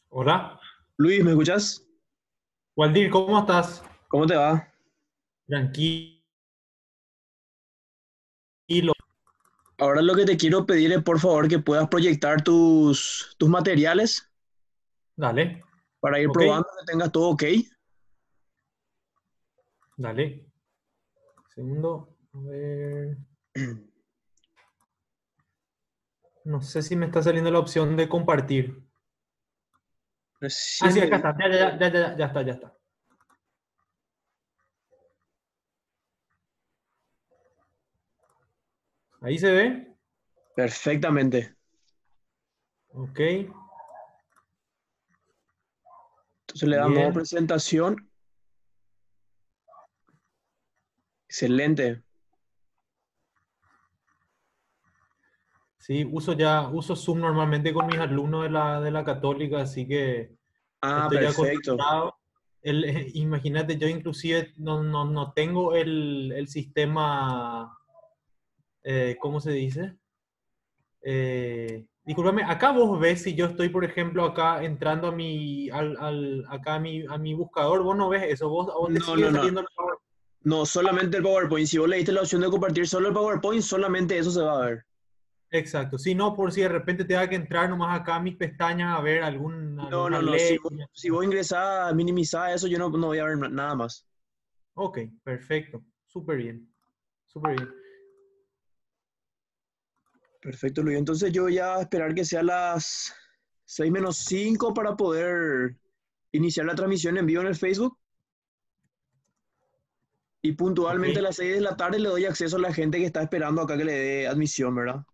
Hola, Luis, ¿me escuchas? Waldir, ¿cómo estás? ¿Cómo te va? Tranquilo. Ahora lo que te quiero pedir es por favor que puedas proyectar tus materiales Dale, para ir ok, probando que tengas todo ok. dale. Segundo, a ver. No sé si me está saliendo la opción de compartir. Ah, Recién sí, me acá di. está. Ya está, ya está. Ahí se ve. Perfectamente. Ok, Entonces le damos bien. presentación. Excelente. Sí, uso Zoom normalmente con mis alumnos de la Católica, así que Ah, estoy ya perfecto. acostumbrado. Imagínate, yo inclusive no tengo el sistema, ¿cómo se dice? Discúlpame, acá vos ves si yo estoy, por ejemplo, acá entrando acá a mi buscador, vos no ves eso, a vos te No, sigue no, no. saliendo el power. No, solamente el PowerPoint. Si vos le diste la opción de compartir solo el PowerPoint, solamente eso se va a ver. Exacto, si no, por si de repente te da que entrar nomás acá a mis pestañas a ver No, alguna no, no. Si ley. vos, si vos ingresás, minimizás eso, yo no voy a ver nada más. Ok, perfecto, súper bien, súper bien. Perfecto, Luis. Entonces yo voy a esperar que sea las 6 menos 5 para poder iniciar la transmisión en vivo en el Facebook. Y Ok, puntualmente a las 6 de la tarde le doy acceso a la gente que está esperando acá que le dé admisión, ¿verdad?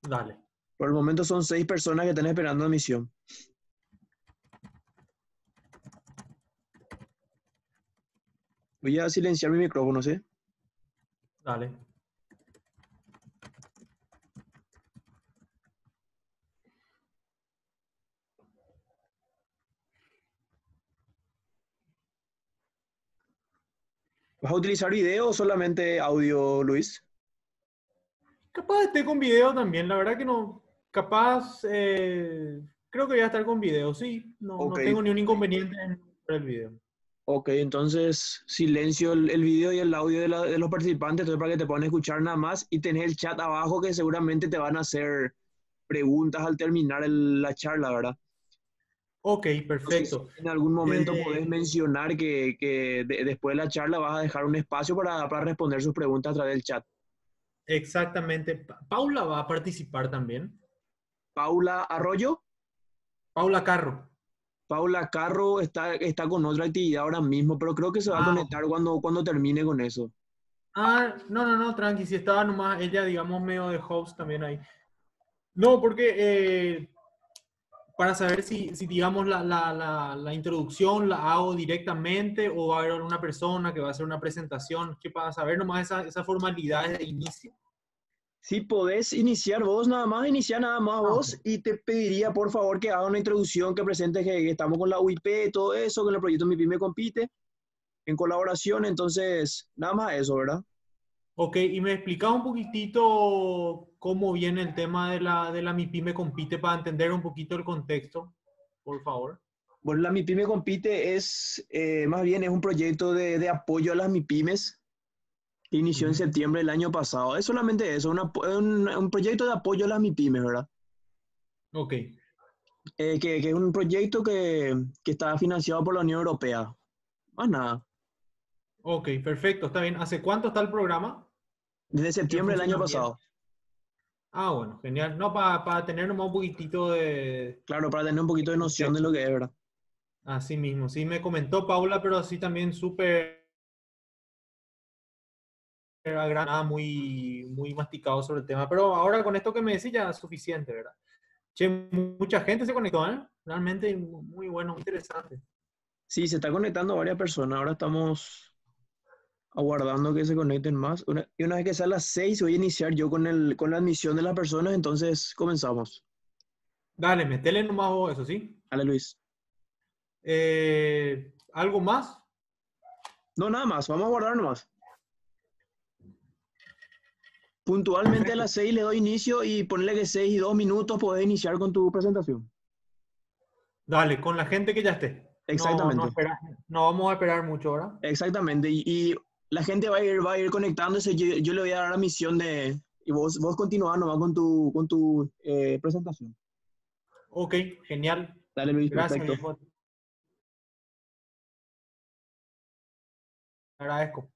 dale. Por el momento son 6 personas que están esperando admisión. Voy a silenciar mi micrófono, ¿sí? Dale. ¿Vas a utilizar video o solamente audio, Luis? Capaz esté con video también, la verdad que no. Capaz, creo que voy a estar con video, sí. No, Ok, no tengo ni un inconveniente en ver el video. ok, entonces silencio el video y el audio de los participantes, entonces para que te puedan escuchar nada más y tenés el chat abajo que seguramente te van a hacer preguntas al terminar la charla, ¿verdad? Ok, No sé si perfecto. en algún momento podés Eh, mencionar que después de la charla vas a dejar un espacio para responder sus preguntas a través del chat. exactamente. Paula va a participar también. Paula Arroyo. Paula Carro. Paula Carro está con otra actividad ahora mismo, pero creo que se va a Ah, conectar cuando termine con eso. no, tranqui, si estaba nomás ella, digamos, medio de host también ahí. No, porque para saber si digamos, la introducción la hago directamente o va a haber una persona que va a hacer una presentación, que para saber nomás esas formalidades de inicio. Si podés iniciar vos nada más, iniciar nada más Ah, vos ok. y te pediría por favor que haga una introducción, que presentes que estamos con la UIP, todo eso, con el proyecto Mi Pyme Compite, en colaboración, entonces nada más eso, ¿verdad? Ok, y me explicaba un poquitito cómo viene el tema de la MIPYME Compite para entender un poquito el contexto, por favor. Bueno, la MIPYME Compite más bien es un proyecto de apoyo a las MIPYMES que inició en Ujú. septiembre del año pasado. Es solamente eso, un proyecto de apoyo a las MIPYMES, ¿verdad? Ok, Que es un proyecto que está financiado por la Unión Europea. Más nada, ok, perfecto, está bien. ¿Hace cuánto está el programa desde en septiembre del año funcionamiento? pasado. Ah, bueno, genial. No, para tener nomás un poquitito Claro, para tener un poquito de de noción de lo contexto. que es, ¿verdad? Así mismo, sí me comentó Paula, pero así también súper agranada, muy masticado sobre el tema. Pero ahora con esto que me decís ya es suficiente, ¿verdad? Che, mucha gente se conectó, ¿eh? Realmente muy bueno, muy interesante. Sí, se está conectando varias personas. Ahora estamos aguardando que se conecten más. Y una vez que sea a las 6 voy a iniciar yo con la admisión de las personas, entonces comenzamos. Dale, metele nomás vos eso, ¿sí? Dale, Luis. ¿Algo más? No, nada más, vamos a guardar nomás. Puntualmente a Perfecto. las 6 le doy inicio y ponle que 6 y 2 minutos podés iniciar con tu presentación. Dale, con la gente que ya esté. No, no Exactamente, espera, no vamos a esperar mucho, ¿verdad? exactamente. Y la gente va a ir conectándose. Yo le voy a dar la misión de... Y vos continuás nomás con tu presentación. Ok, genial. Dale, Luis, Gracias, perfecto. viejo. Te agradezco.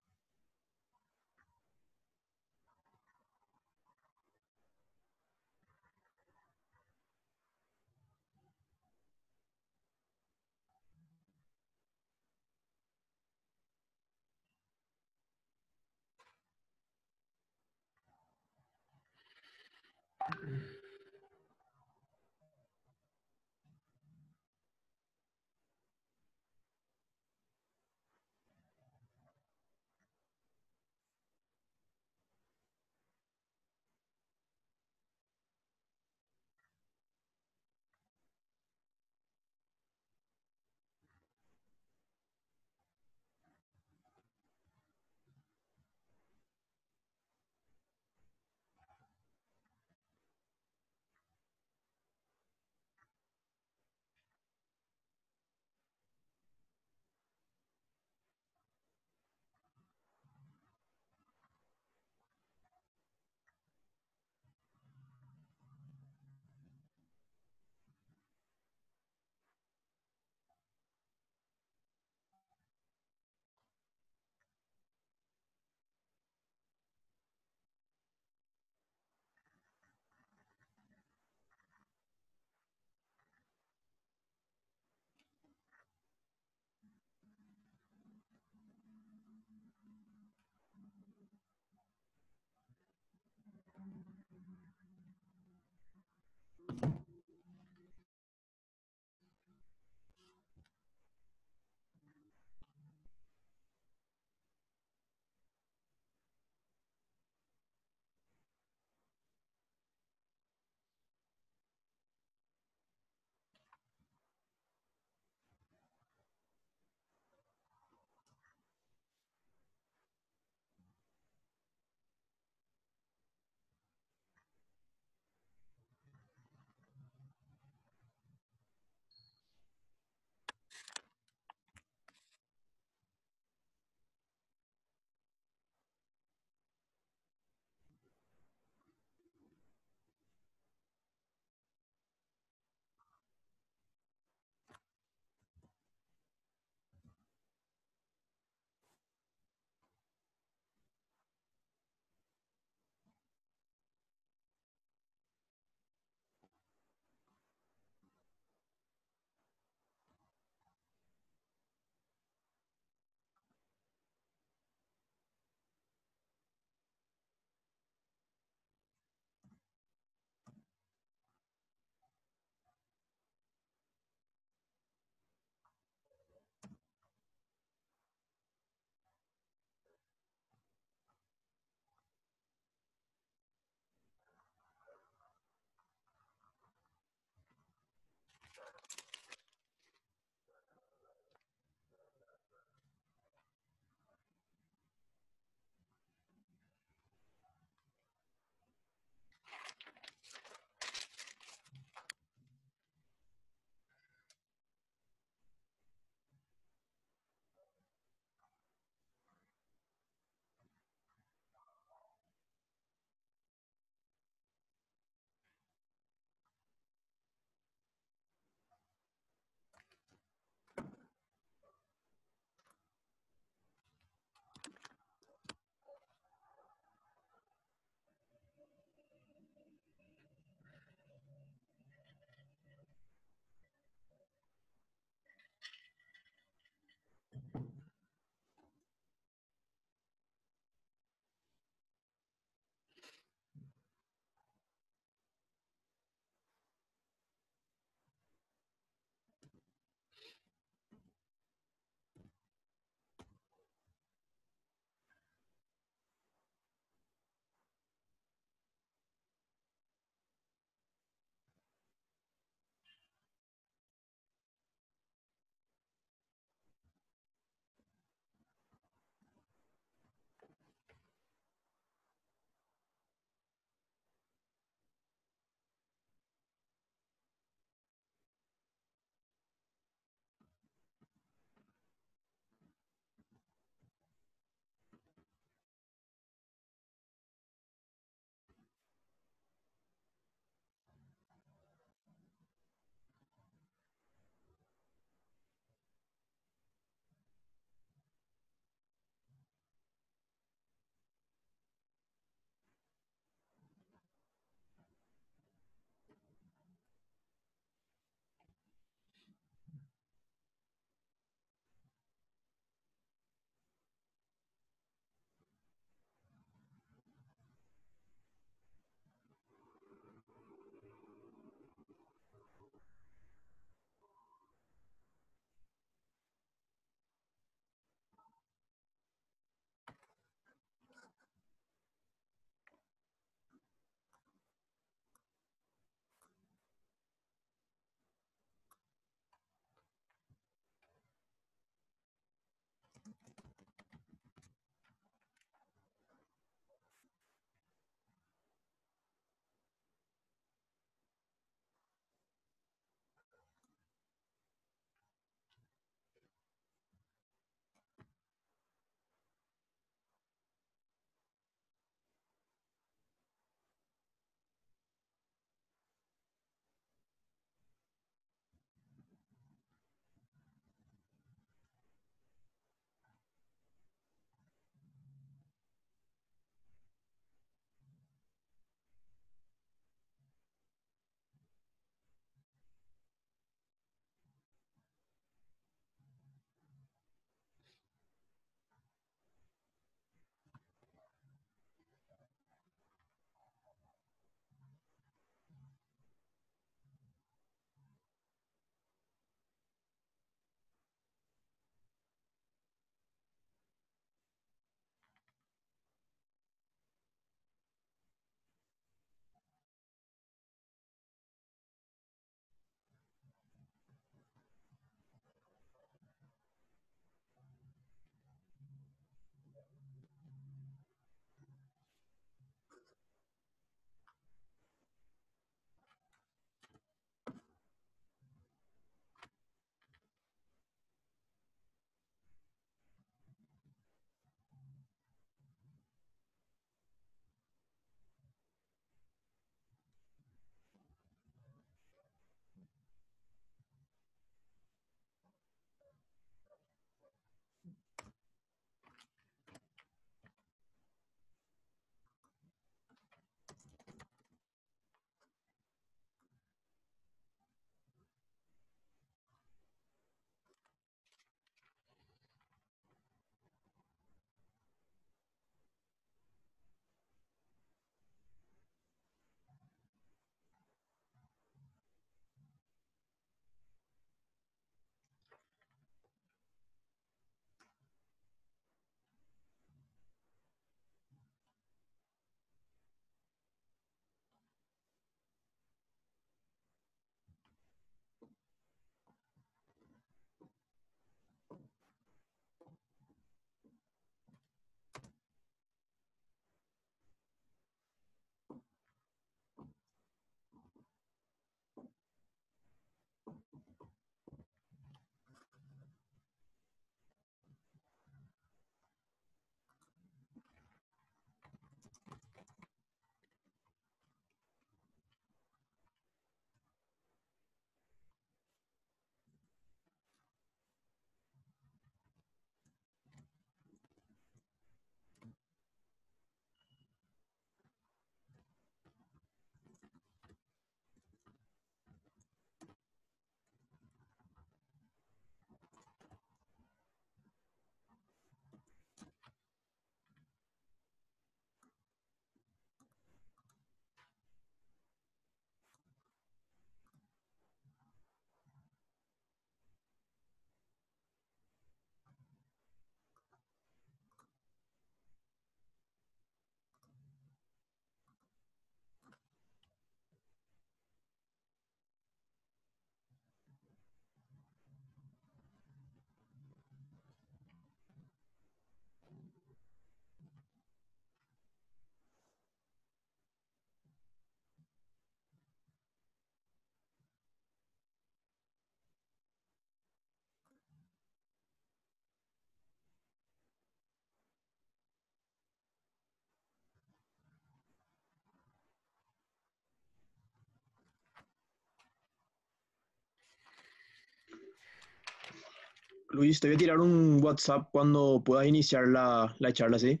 Luis, te voy a tirar un WhatsApp cuando puedas iniciar la charla, ¿sí?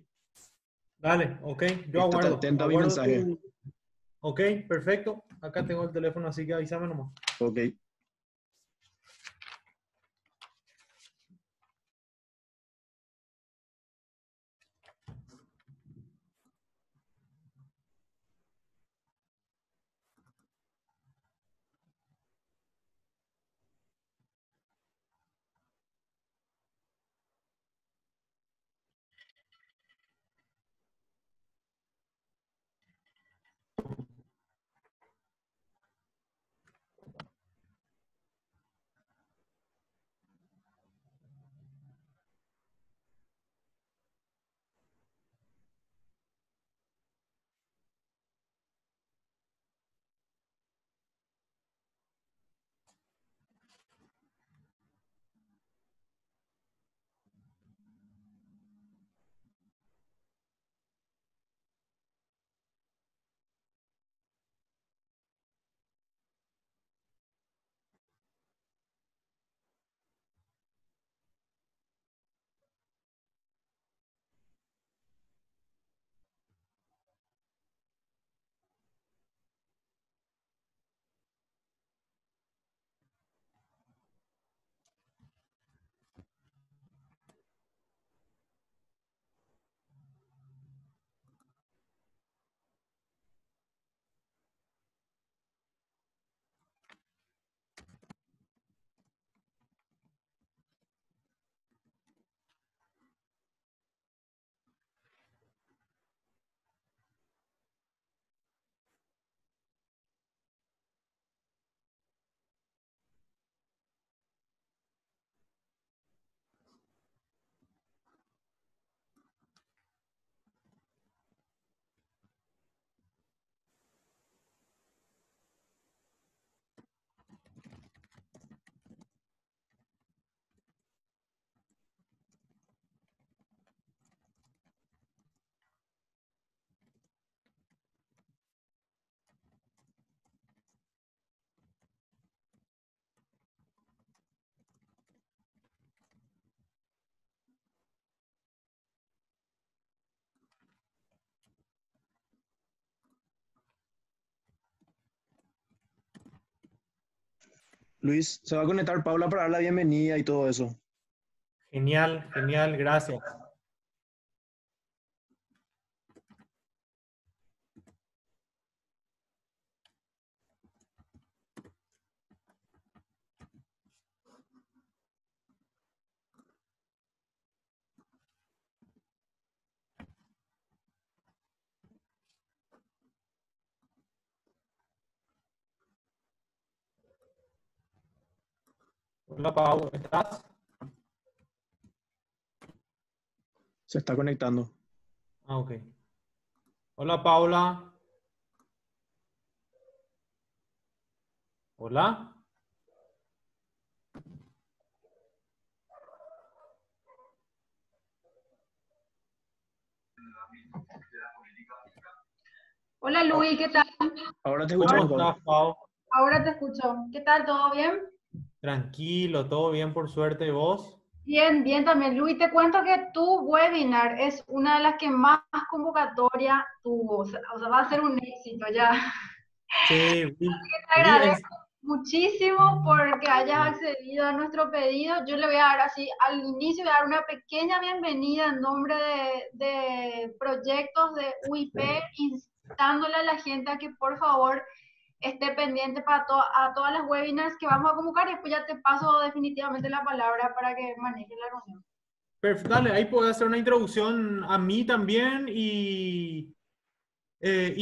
Dale, ok, yo Estate aguardo. atento a mi Aguardo mensaje. tu... Ok, perfecto. Acá tengo el teléfono, así que avísame nomás. Ok. Luis, se va a conectar Paula para dar la bienvenida y todo eso. Genial, genial, gracias. Hola, Pau, ¿estás? Se está conectando. Ah, ok. Hola, Paula. Hola. Hola Luis, ¿qué tal? Ahora te ¿Cómo escuchamos, Pau. estás, Pau? Ahora te escucho. ¿Qué tal? ¿Todo bien? Tranquilo, todo bien por suerte, ¿y vos? Bien, bien también. Luis, te cuento que tu webinar es una de las que más convocatoria tuvo. O sea, va a ser un éxito ya. Sí, Te vi agradezco muchísimo porque hayas no, accedido a nuestro pedido. Yo le voy a dar así, al inicio, voy a dar una pequeña bienvenida en nombre de proyectos de UIP, instándole a la gente a que por favor esté pendiente para a todas las webinars que vamos a convocar y después ya te paso definitivamente la palabra para que manejes la reunión. Dale, ahí puedo hacer una introducción a mí también y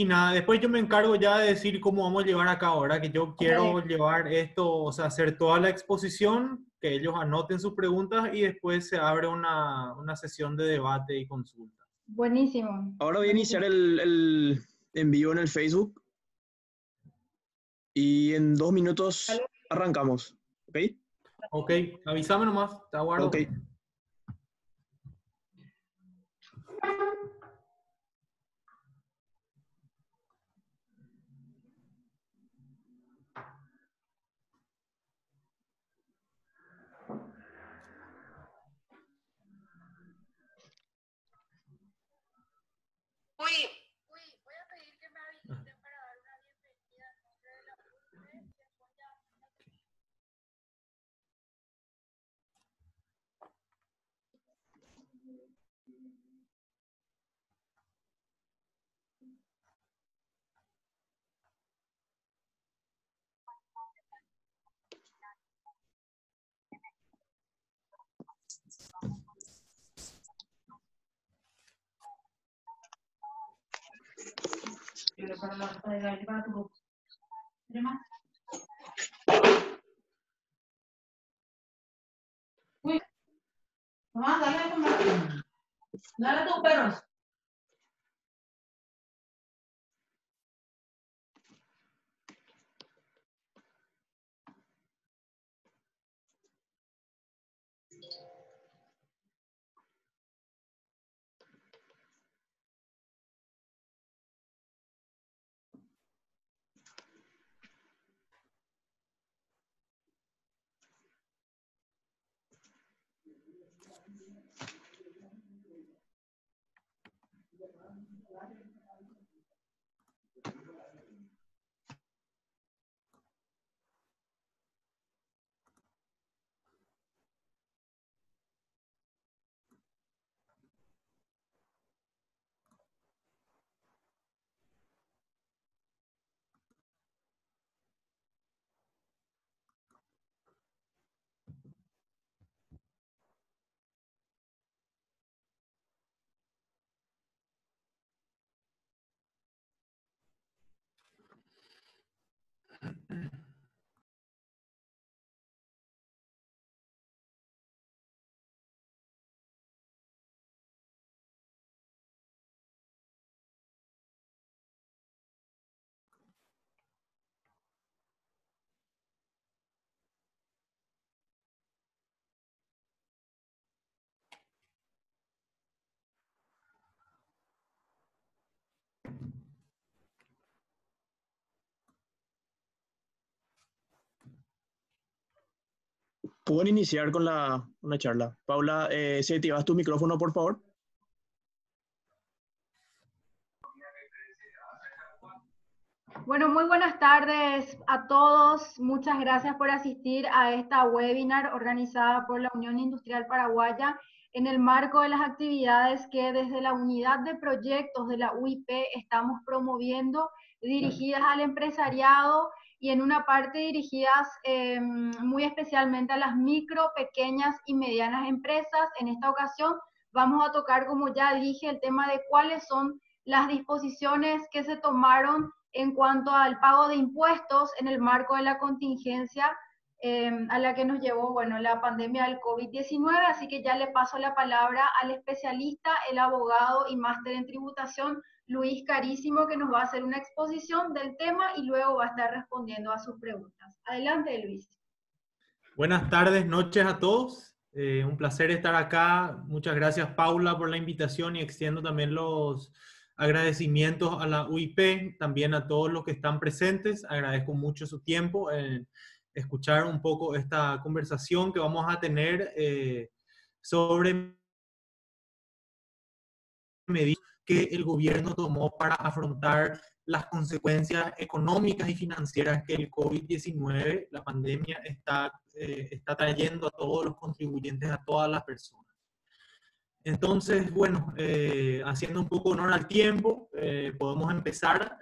nada, después yo me encargo ya de decir cómo vamos a llevar acá ahora, que yo Dale. quiero llevar esto, o sea, hacer toda la exposición, que ellos anoten sus preguntas y después se abre una sesión de debate y consulta. Buenísimo, Ahora voy a iniciar buenísimo. el en vivo en el Facebook y en 2 minutos Dale. arrancamos. ¿Ok? Ok, avísame nomás, te Ok. aguardo. Uy, mamá, dale a comer. Dale a tus perros. Pueden iniciar con una charla. Paula, si activas tu micrófono, por favor. Bueno, muy buenas tardes a todos. Muchas gracias por asistir a esta webinar organizada por la Unión Industrial Paraguaya en el marco de las actividades que desde la unidad de proyectos de la UIP estamos promoviendo, dirigidas al empresariado y en una parte dirigidas muy especialmente a las micro, pequeñas y medianas empresas. En esta ocasión vamos a tocar, como ya dije, el tema de cuáles son las disposiciones que se tomaron en cuanto al pago de impuestos en el marco de la contingencia a la que nos llevó, bueno, la pandemia del COVID-19, así que ya le paso la palabra al especialista, el abogado y máster en tributación, Luis Carísimo, que nos va a hacer una exposición del tema y luego va a estar respondiendo a sus preguntas. Adelante, Luis. Buenas tardes, noches a todos. Un placer estar acá. Muchas gracias, Paula, por la invitación y extiendo también los agradecimientos a la UIP, también a todos los que están presentes. Agradezco mucho su tiempo en escuchar un poco esta conversación que vamos a tener sobre medidas que el gobierno tomó para afrontar las consecuencias económicas y financieras que el COVID-19, la pandemia, está trayendo a todos los contribuyentes, a todas las personas. Entonces, bueno, haciendo un poco honor al tiempo, podemos empezar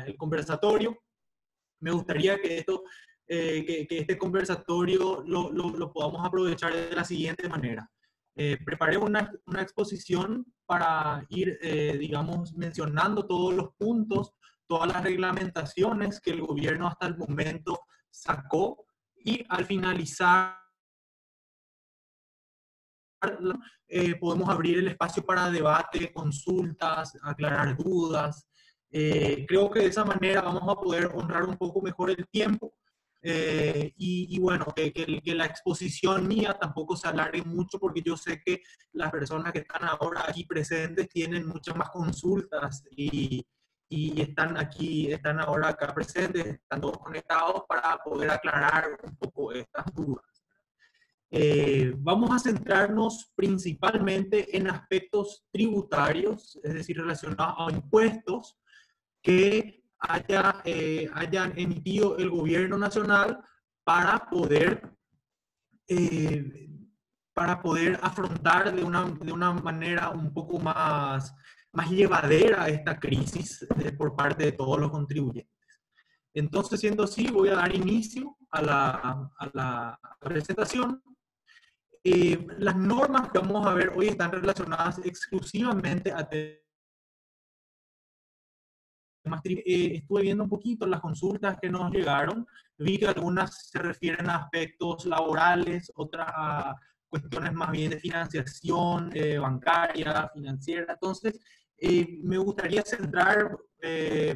el conversatorio. Me gustaría que este conversatorio lo podamos aprovechar de la siguiente manera. Preparé una exposición para ir, digamos, mencionando todos los puntos, todas las reglamentaciones que el gobierno hasta el momento sacó, y al finalizar podemos abrir el espacio para debate, consultas, aclarar dudas. Creo que de esa manera vamos a poder honrar un poco mejor el tiempo y bueno, que la exposición mía tampoco se alargue mucho, porque yo sé que las personas que están ahora aquí presentes tienen muchas más consultas y están ahora acá presentes, están todos conectados para poder aclarar un poco estas dudas. Vamos a centrarnos principalmente en aspectos tributarios, es decir, relacionados a impuestos que hayan emitido el gobierno nacional para poder para poder afrontar de una manera un poco más llevadera esta crisis por parte de todos los contribuyentes. Entonces, siendo así, voy a dar inicio a la presentación. Las normas que vamos a ver hoy están relacionadas exclusivamente a temas. Estuve viendo un poquito las consultas que nos llegaron, vi que algunas se refieren a aspectos laborales, otras a cuestiones más bien de financiación bancaria, financiera. Entonces, me gustaría centrar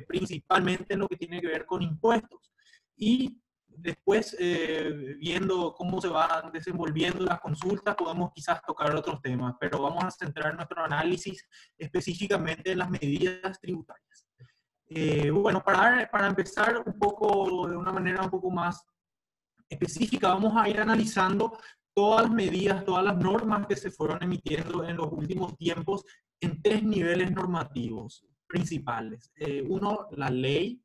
principalmente en lo que tiene que ver con impuestos. Y después, viendo cómo se van desenvolviendo las consultas, podemos quizás tocar otros temas, pero vamos a centrar nuestro análisis específicamente en las medidas tributarias. Bueno, para empezar un poco, de una manera un poco más específica, vamos a ir analizando todas las medidas, todas las normas que se fueron emitiendo en los últimos tiempos en 3 niveles normativos principales. Uno, la ley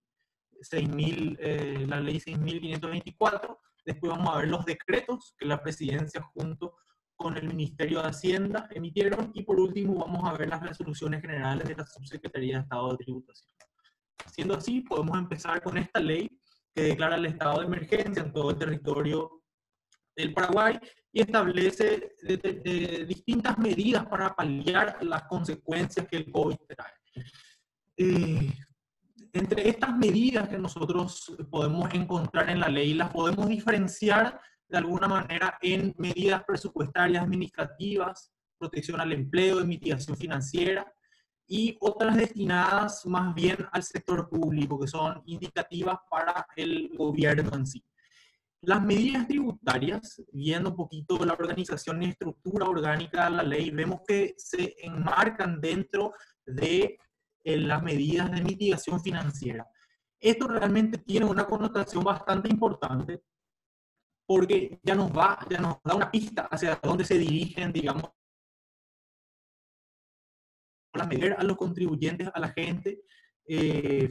6.524. Después vamos a ver los decretos que la presidencia junto con el Ministerio de Hacienda emitieron. Y por último vamos a ver las resoluciones generales de la Subsecretaría de Estado de Tributación. Siendo así, podemos empezar con esta ley que declara el estado de emergencia en todo el territorio del Paraguay y establece distintas medidas para paliar las consecuencias que el COVID trae. Entre estas medidas que nosotros podemos encontrar en la ley, las podemos diferenciar de alguna manera en medidas presupuestarias administrativas, protección al empleo y mitigación financiera, y otras destinadas más bien al sector público, que son indicativas para el gobierno en sí. Las medidas tributarias, viendo un poquito la organización y estructura orgánica de la ley, vemos que se enmarcan dentro de las medidas de mitigación financiera. Esto realmente tiene una connotación bastante importante porque ya nos da una pista hacia dónde se dirigen, digamos, para medir a los contribuyentes, a la gente,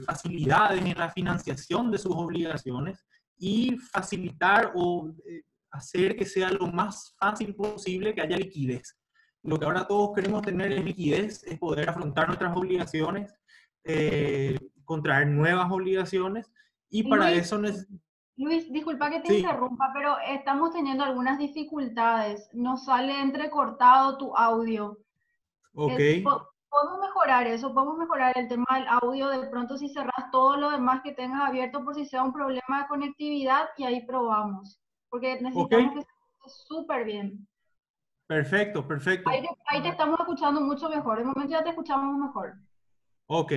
facilidades en la financiación de sus obligaciones y facilitar o hacer que sea lo más fácil posible que haya liquidez. Lo que ahora todos queremos tener es liquidez, es poder afrontar nuestras obligaciones, contraer nuevas obligaciones y para eso Luis, disculpa que te sí. interrumpa, pero estamos teniendo algunas dificultades. Nos sale entrecortado tu audio. Ok. Podemos mejorar eso, podemos mejorar el tema del audio. De pronto, si cerrás todo lo demás que tengas abierto por si sea un problema de conectividad y ahí probamos. Porque necesitamos que se escuche súper bien. Perfecto, perfecto. Ahí te estamos escuchando mucho mejor. De momento ya te escuchamos mejor. Ok.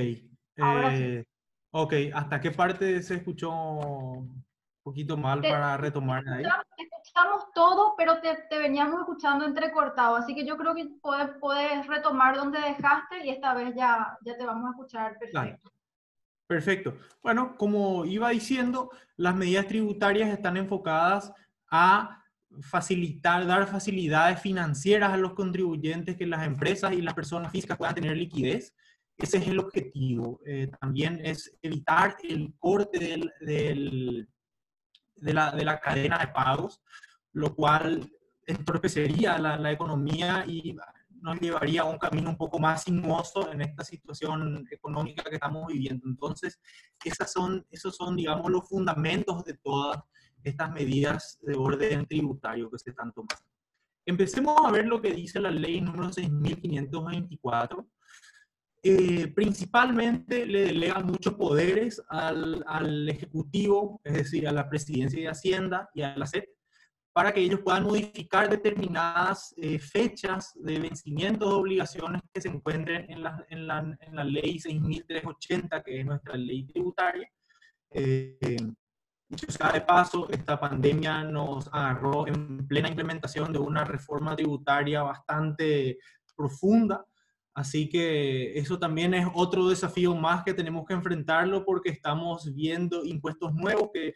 Ahora sí. Ok, ¿hasta qué parte se escuchó un poquito mal para retomar ahí? Escuchamos todo, pero te veníamos escuchando entrecortado, así que yo creo que puedes retomar donde dejaste y esta vez ya te vamos a escuchar perfecto. Claro. Perfecto. Bueno, como iba diciendo, las medidas tributarias están enfocadas a dar facilidades financieras a los contribuyentes, que las empresas y las personas físicas puedan tener liquidez. Ese es el objetivo. También es evitar el corte de la cadena de pagos, lo cual entorpecería la economía y nos llevaría a un camino un poco más sinuoso en esta situación económica que estamos viviendo. Entonces, esos son, digamos, los fundamentos de todas estas medidas de orden tributario que se están tomando. Empecemos a ver lo que dice la ley número 6.524. Principalmente le delega muchos poderes al Ejecutivo, es decir, a la Presidencia de Hacienda y a la SED, para que ellos puedan modificar determinadas fechas de vencimiento de obligaciones que se encuentren en la ley 6.380, que es nuestra ley tributaria. Dicho sea de paso, esta pandemia nos agarró en plena implementación de una reforma tributaria bastante profunda. Así que eso también es otro desafío más que tenemos que enfrentarlo, porque estamos viendo impuestos nuevos que,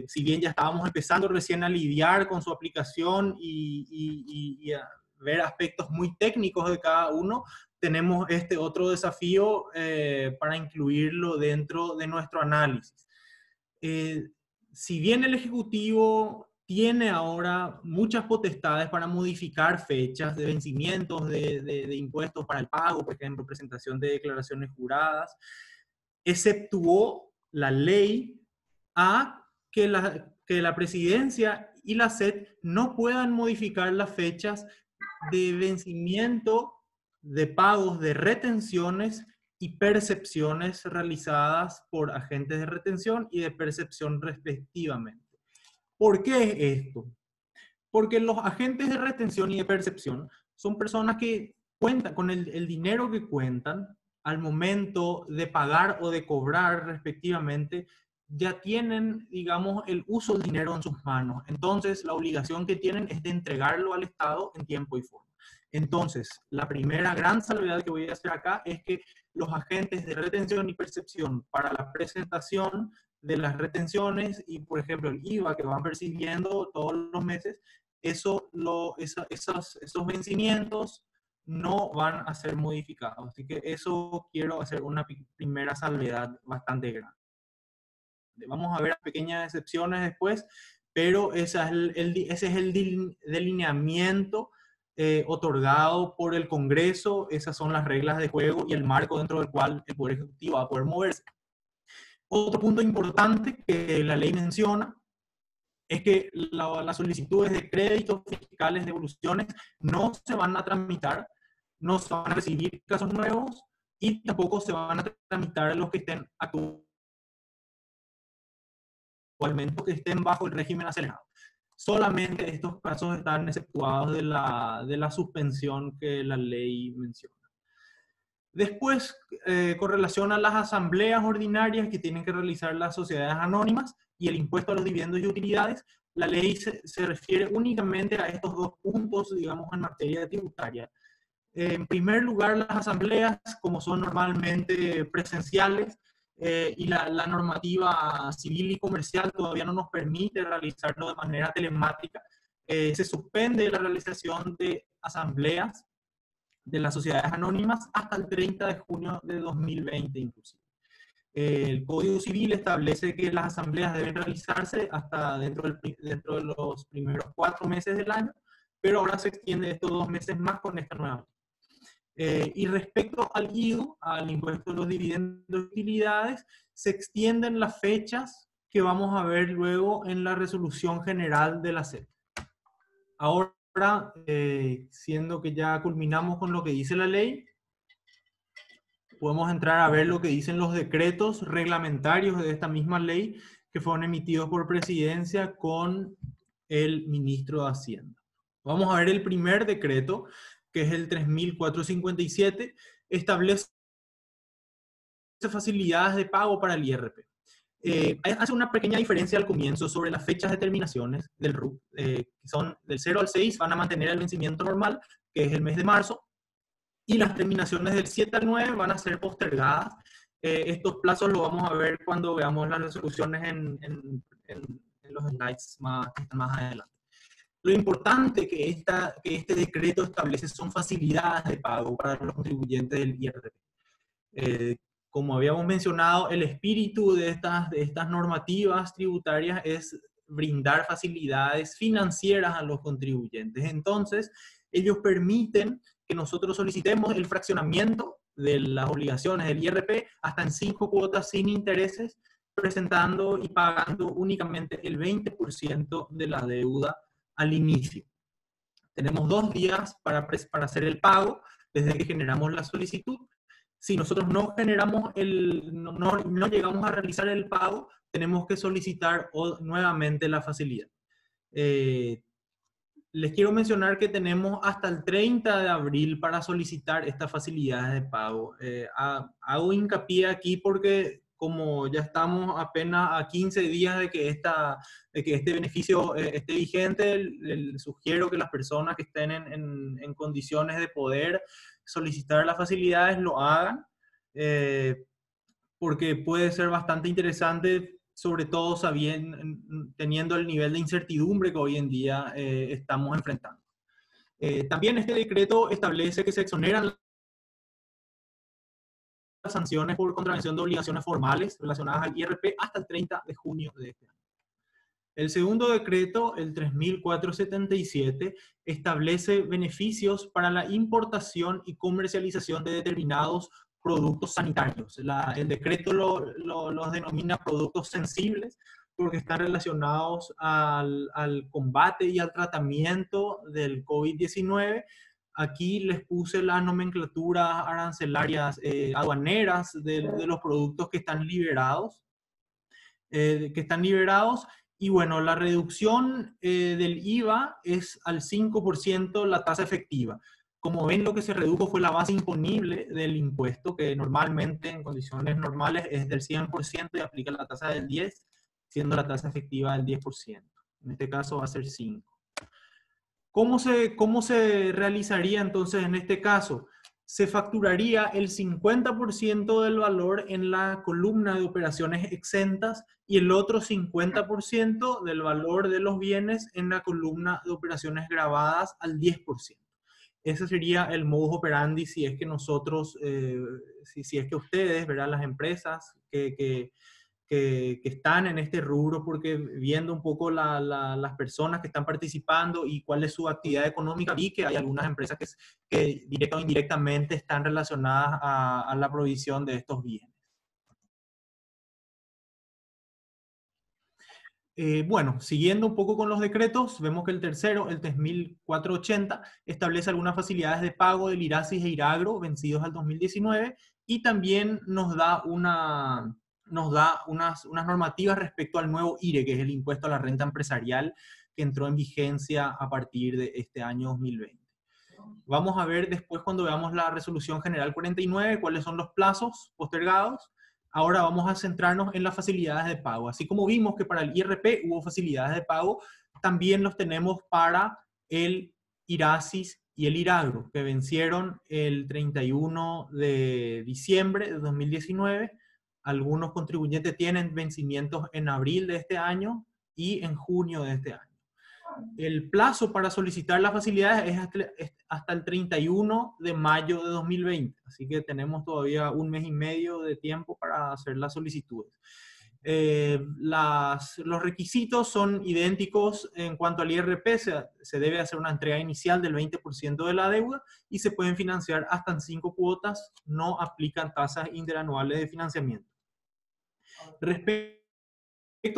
si bien ya estábamos empezando recién a lidiar con su aplicación y a ver aspectos muy técnicos de cada uno, tenemos este otro desafío para incluirlo dentro de nuestro análisis. Si bien el Ejecutivo tiene ahora muchas potestades para modificar fechas de vencimientos de impuestos para el pago, por ejemplo, presentación de declaraciones juradas, exceptuó la ley a que la presidencia y la SED no puedan modificar las fechas de vencimiento de pagos de retenciones y percepciones realizadas por agentes de retención y de percepción respectivamente. ¿Por qué esto? Porque los agentes de retención y de percepción son personas que cuentan con el dinero que cuentan al momento de pagar o de cobrar respectivamente, ya tienen, digamos, el uso del dinero en sus manos. Entonces, la obligación que tienen es de entregarlo al Estado en tiempo y forma. Entonces, la primera gran salvedad que voy a hacer acá es que los agentes de retención y percepción para la presentación de las retenciones y, por ejemplo, el IVA que van percibiendo todos los meses, esos vencimientos no van a ser modificados. Así que eso quiero hacer una primera salvedad bastante grande. Vamos a ver pequeñas excepciones después, pero ese es el delineamiento otorgado por el Congreso. Esas son las reglas de juego y el marco dentro del cual el Poder Ejecutivo va a poder moverse. Otro punto importante que la ley menciona es que las solicitudes de créditos fiscales, devoluciones, no se van a tramitar, no se van a recibir casos nuevos y tampoco se van a tramitar los que estén actualmente, que estén bajo el régimen acelerado. Solamente estos casos están exceptuados de la suspensión que la ley menciona. Después, con relación a las asambleas ordinarias que tienen que realizar las sociedades anónimas y el impuesto a los dividendos y utilidades, la ley se refiere únicamente a estos dos puntos, digamos, en materia tributaria. En primer lugar, las asambleas, como son normalmente presenciales, y la normativa civil y comercial todavía no nos permite realizarlo de manera telemática, se suspende la realización de asambleas de las sociedades anónimas hasta el 30 de junio de 2020 inclusive. El Código Civil establece que las asambleas deben realizarse hasta dentro de los primeros 4 meses del año, pero ahora se extiende estos 2 meses más con esta nueva. Y respecto al IVA, al impuesto de los dividendos y utilidades, se extienden las fechas que vamos a ver luego en la resolución general de la SED. Ahora, siendo que ya culminamos con lo que dice la ley, podemos entrar a ver lo que dicen los decretos reglamentarios de esta misma ley que fueron emitidos por presidencia con el ministro de Hacienda. Vamos a ver el primer decreto, que es el 3457, establece facilidades de pago para el IRP. Hace una pequeña diferencia al comienzo sobre las fechas de terminaciones del RUP, que son del 0 al 6, van a mantener el vencimiento normal, que es el mes de marzo, y las terminaciones del 7 al 9 van a ser postergadas. Estos plazos los vamos a ver cuando veamos las resoluciones en los slides más adelante. Lo importante que este decreto establece son facilidades de pago para los contribuyentes del IRP. Como habíamos mencionado, el espíritu de estas normativas tributarias es brindar facilidades financieras a los contribuyentes. Entonces, ellos permiten que nosotros solicitemos el fraccionamiento de las obligaciones del IRP hasta en 5 cuotas sin intereses, presentando y pagando únicamente el 20% de la deuda al inicio. Tenemos 2 días para hacer el pago desde que generamos la solicitud. Si nosotros no llegamos a realizar el pago, tenemos que solicitar nuevamente la facilidad. Les quiero mencionar que tenemos hasta el 30 de abril para solicitar estas facilidades de pago. Hago hincapié aquí porque como ya estamos apenas a 15 días de que este beneficio esté vigente, les sugiero que las personas que estén en condiciones de poder solicitar las facilidades lo hagan, porque puede ser bastante interesante, sobre todo teniendo el nivel de incertidumbre que hoy en día estamos enfrentando. También este decreto establece que se exoneran las sanciones por contravención de obligaciones formales relacionadas al IRP hasta el 30 de junio de este año. El segundo decreto, el 3477, establece beneficios para la importación y comercialización de determinados productos sanitarios. El decreto los denomina productos sensibles porque están relacionados al combate y al tratamiento del COVID-19. Aquí les puse las nomenclaturas arancelarias aduaneras de los productos que están liberados. Y bueno, la reducción del IVA es al 5% la tasa efectiva. Como ven, lo que se redujo fue la base imponible del impuesto, que normalmente en condiciones normales es del 100% y aplica la tasa del 10%, siendo la tasa efectiva del 10%. En este caso va a ser 5%. ¿Cómo se realizaría entonces en este caso? Se facturaría el 50% del valor en la columna de operaciones exentas y el otro 50% del valor de los bienes en la columna de operaciones gravadas al 10%. Ese sería el modus operandi si es que nosotros, si es que ustedes, ¿verdad? Las empresas que están en este rubro, porque viendo un poco las personas que están participando y cuál es su actividad económica, vi que hay algunas empresas que directa o indirectamente están relacionadas a la provisión de estos bienes. Bueno, siguiendo un poco con los decretos, vemos que el tercero, el 3480, establece algunas facilidades de pago del IRASIS e IRAGRO vencidos al 2019 y también nos da unas normativas respecto al nuevo IRE, que es el impuesto a la renta empresarial, que entró en vigencia a partir de este año 2020. Vamos a ver después, cuando veamos la resolución general 49, cuáles son los plazos postergados. Ahora vamos a centrarnos en las facilidades de pago. Así como vimos que para el IRP hubo facilidades de pago, también los tenemos para el IRASIS y el IRAGRO, que vencieron el 31 de diciembre de 2019. Algunos contribuyentes tienen vencimientos en abril de este año y en junio de este año. El plazo para solicitar las facilidades es hasta el 31 de mayo de 2020, así que tenemos todavía un mes y medio de tiempo para hacer las solicitudes. Los requisitos son idénticos en cuanto al IRP, se debe hacer una entrega inicial del 20% de la deuda y se pueden financiar hasta en 5 cuotas, no aplican tasas interanuales de financiamiento. Respecto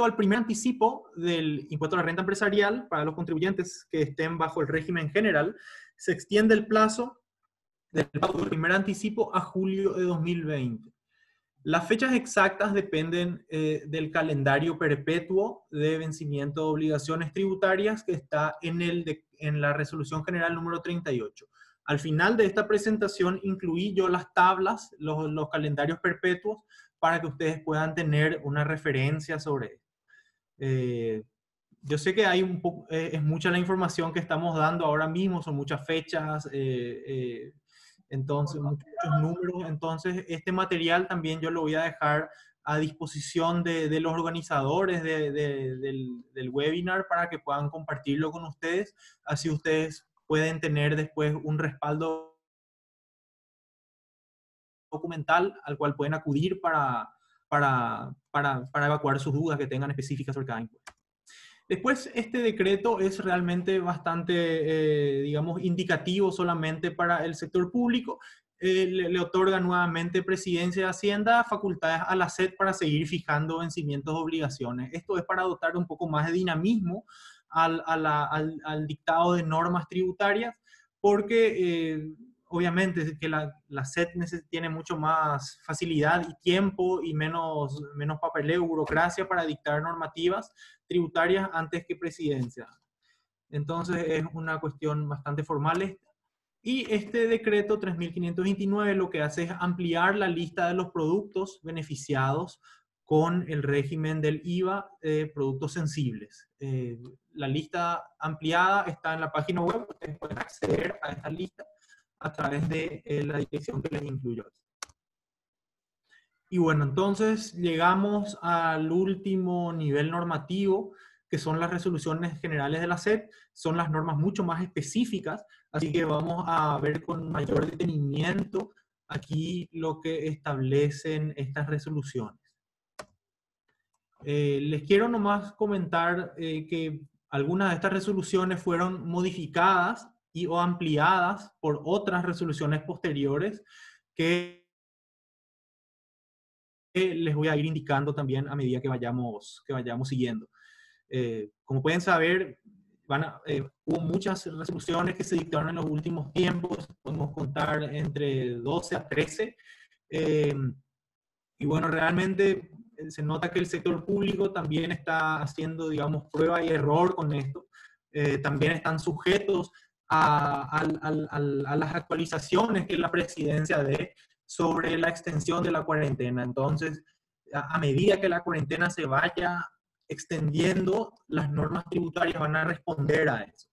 al primer anticipo del impuesto a la renta empresarial para los contribuyentes que estén bajo el régimen general, se extiende el plazo del pago del primer anticipo a julio de 2020. Las fechas exactas dependen del calendario perpetuo de vencimiento de obligaciones tributarias que está en la resolución general número 38. Al final de esta presentación incluí yo las tablas, los calendarios perpetuos, para que ustedes puedan tener una referencia sobre esto. Yo sé que hay es mucha la información que estamos dando ahora mismo, son muchas fechas, entonces muchos números, entonces este material también yo lo voy a dejar a disposición de los organizadores del webinar para que puedan compartirlo con ustedes, así ustedes pueden tener después un respaldo documental al cual pueden acudir para evacuar sus dudas que tengan específicas sobre cada impuesto. Después, este decreto es realmente bastante, digamos, indicativo solamente para el sector público. Le otorga nuevamente Presidencia de Hacienda facultades a la SED para seguir fijando vencimientos de obligaciones. Esto es para dotar un poco más de dinamismo al dictado de normas tributarias, porque obviamente que la SED tiene mucho más facilidad y tiempo y menos papeleo, burocracia para dictar normativas tributarias antes que Presidencia. Entonces es una cuestión bastante formal esta. Y este decreto 3529 lo que hace es ampliar la lista de los productos beneficiados con el régimen del IVA de productos sensibles. La lista ampliada está en la página web, ustedes pueden acceder a esta lista a través de la dirección que les incluyo. Y bueno, entonces llegamos al último nivel normativo, que son las resoluciones generales de la SED. Son las normas mucho más específicas, así que vamos a ver con mayor detenimiento aquí lo que establecen estas resoluciones. Les quiero nomás comentar que algunas de estas resoluciones fueron modificadas y o ampliadas por otras resoluciones posteriores que les voy a ir indicando también a medida que vayamos siguiendo. Como pueden saber, hubo muchas resoluciones que se dictaron en los últimos tiempos, podemos contar entre 12 a 13, y bueno, realmente se nota que el sector público también está haciendo, digamos, prueba y error con esto. También están sujetos a las actualizaciones que la presidencia dé sobre la extensión de la cuarentena. Entonces, a medida que la cuarentena se vaya extendiendo, las normas tributarias van a responder a eso.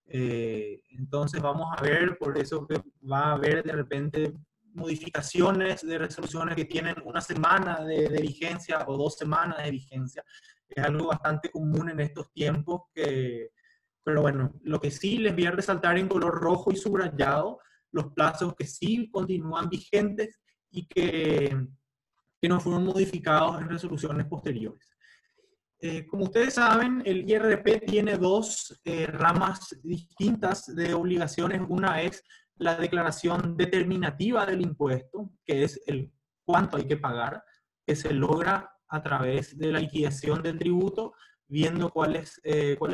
Entonces vamos a ver, por eso que va a haber de repente modificaciones de resoluciones que tienen una semana de vigencia o 2 semanas de vigencia. Es algo bastante común en estos tiempos, pero bueno, lo que sí les voy a resaltar en color rojo y subrayado, los plazos que sí continúan vigentes y que no fueron modificados en resoluciones posteriores. Como ustedes saben, el IRP tiene dos ramas distintas de obligaciones. Una es la declaración determinativa del impuesto, que es el cuánto hay que pagar, que se logra a través de la liquidación del tributo, viendo cuáles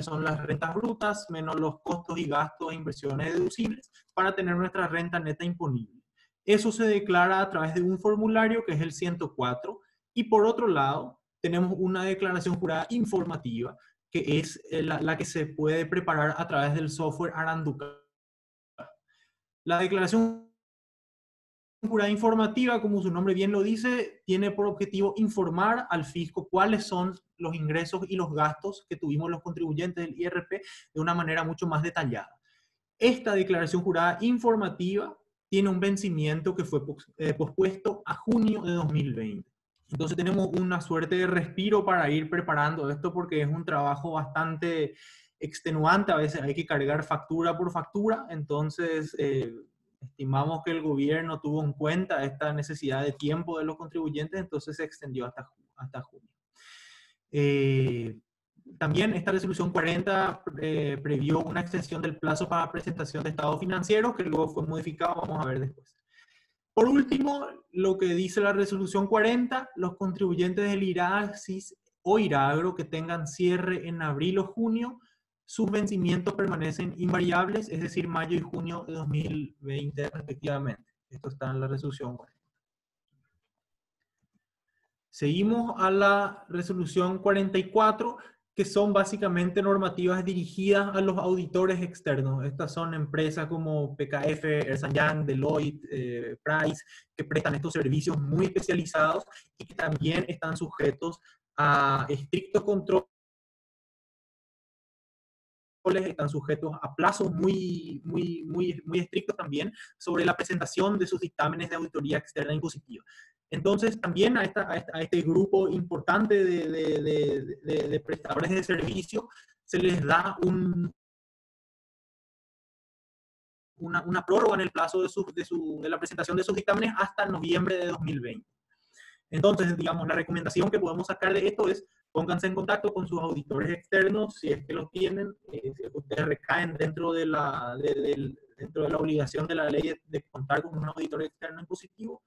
son las rentas brutas, menos los costos y gastos e inversiones deducibles, para tener nuestra renta neta imponible. Eso se declara a través de un formulario que es el 104, y por otro lado, tenemos una declaración jurada informativa, que es la que se puede preparar a través del software Aranduca. La declaración jurada informativa, como su nombre bien lo dice, tiene por objetivo informar al fisco cuáles son los ingresos y los gastos que tuvimos los contribuyentes del IRP de una manera mucho más detallada. Esta declaración jurada informativa tiene un vencimiento que fue pospuesto a junio de 2020. Entonces tenemos una suerte de respiro para ir preparando esto, porque es un trabajo bastante extenuante. A veces hay que cargar factura por factura. Entonces estimamos que el gobierno tuvo en cuenta esta necesidad de tiempo de los contribuyentes, entonces se extendió hasta junio. También esta resolución 40 previó una extensión del plazo para presentación de estados financieros, que luego fue modificado, vamos a ver después. Por último, lo que dice la resolución 40, los contribuyentes del IRASIS o IRAGRO que tengan cierre en abril o junio, sus vencimientos permanecen invariables, es decir, mayo y junio de 2020 respectivamente. Esto está en la resolución 40. Seguimos a la resolución 44, que son básicamente normativas dirigidas a los auditores externos. Estas son empresas como PKF, Ernst & Young, Deloitte, Price, que prestan estos servicios muy especializados y que también están sujetos a estrictos controles, están sujetos a plazos muy estrictos también sobre la presentación de sus dictámenes de auditoría externa impositiva. Entonces, también a este grupo importante de prestadores de servicio se les da una prórroga en el plazo de la presentación de sus dictámenes hasta noviembre de 2020. Entonces, digamos, la recomendación que podemos sacar de esto es: pónganse en contacto con sus auditores externos, si es que los tienen, si ustedes recaen dentro de la obligación de la ley de contar con un auditor externo impositivo,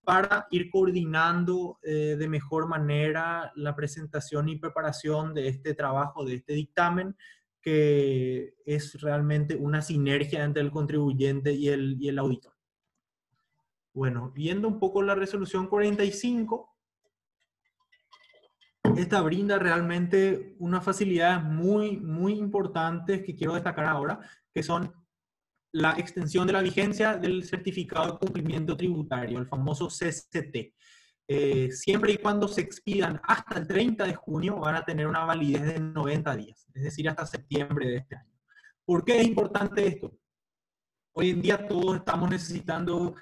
para ir coordinando de mejor manera la presentación y preparación de este trabajo, de este dictamen, que es realmente una sinergia entre el contribuyente y el auditor. Bueno, viendo un poco la resolución 45, esta brinda realmente unas facilidades muy importantes que quiero destacar ahora, que son la extensión de la vigencia del certificado de cumplimiento tributario, el famoso CCT. Siempre y cuando se expidan hasta el 30 de junio, van a tener una validez de 90 días, es decir, hasta septiembre de este año. ¿Por qué es importante esto? Hoy en día todos estamos necesitando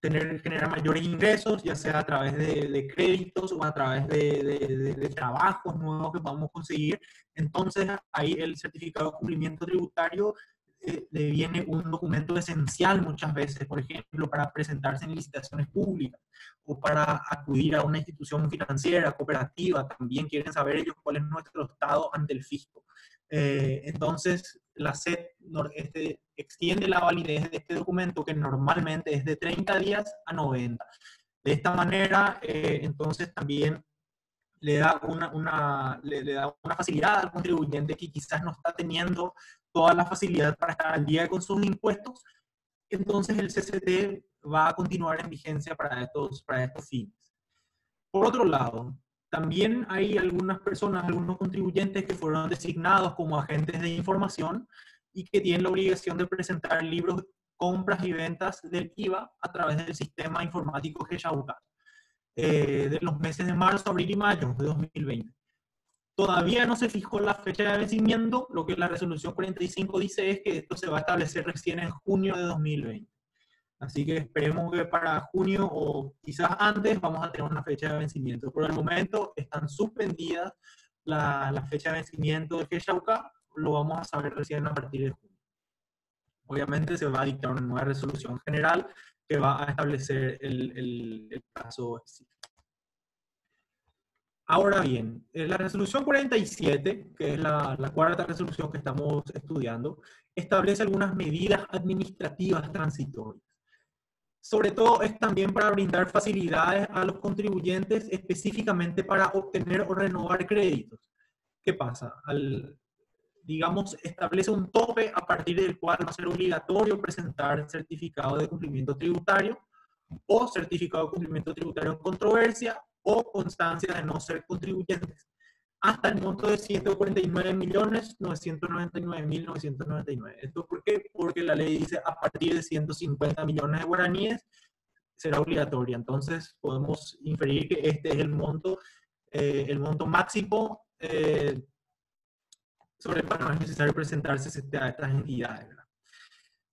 generar mayores ingresos, ya sea a través de créditos o a través de trabajos nuevos que podamos conseguir. Entonces, ahí el certificado de cumplimiento tributario le viene un documento esencial muchas veces, por ejemplo, para presentarse en licitaciones públicas o para acudir a una institución financiera, cooperativa, también quieren saber ellos cuál es nuestro estado ante el fisco. Entonces, la SED extiende la validez de este documento, que normalmente es de 30 días a 90. De esta manera, entonces también le da le da una facilidad al contribuyente que quizás no está teniendo toda la facilidad para estar al día con sus impuestos. Entonces el CCT va a continuar en vigencia para estos fines. Por otro lado, también hay algunas personas, algunos contribuyentes que fueron designados como agentes de información y que tienen la obligación de presentar libros, compras y ventas del IVA a través del sistema informático GESHAUCA, de los meses de marzo, abril y mayo de 2020. Todavía no se fijó la fecha de vencimiento. Lo que la resolución 45 dice es que esto se va a establecer recién en junio de 2020. Así que esperemos que para junio o quizás antes vamos a tener una fecha de vencimiento. Por el momento están suspendidas la fecha de vencimiento de GESHAUCA. Lo vamos a saber recién a partir de junio. Obviamente se va a dictar una nueva resolución general que va a establecer el plazo específico. Ahora bien, la resolución 47, que es la cuarta resolución que estamos estudiando, establece algunas medidas administrativas transitorias. Sobre todo es también para brindar facilidades a los contribuyentes, específicamente para obtener o renovar créditos. ¿Qué pasa? Digamos, establece un tope a partir del cual va a ser obligatorio presentar certificado de cumplimiento tributario o certificado de cumplimiento tributario en controversia o constancia de no ser contribuyentes, hasta el monto de 149.999.999. ¿Esto por qué? Porque la ley dice a partir de 150 millones de guaraníes será obligatoria. Entonces podemos inferir que este es el monto máximo sobre el cual no es necesario presentarse a estas entidades, ¿verdad?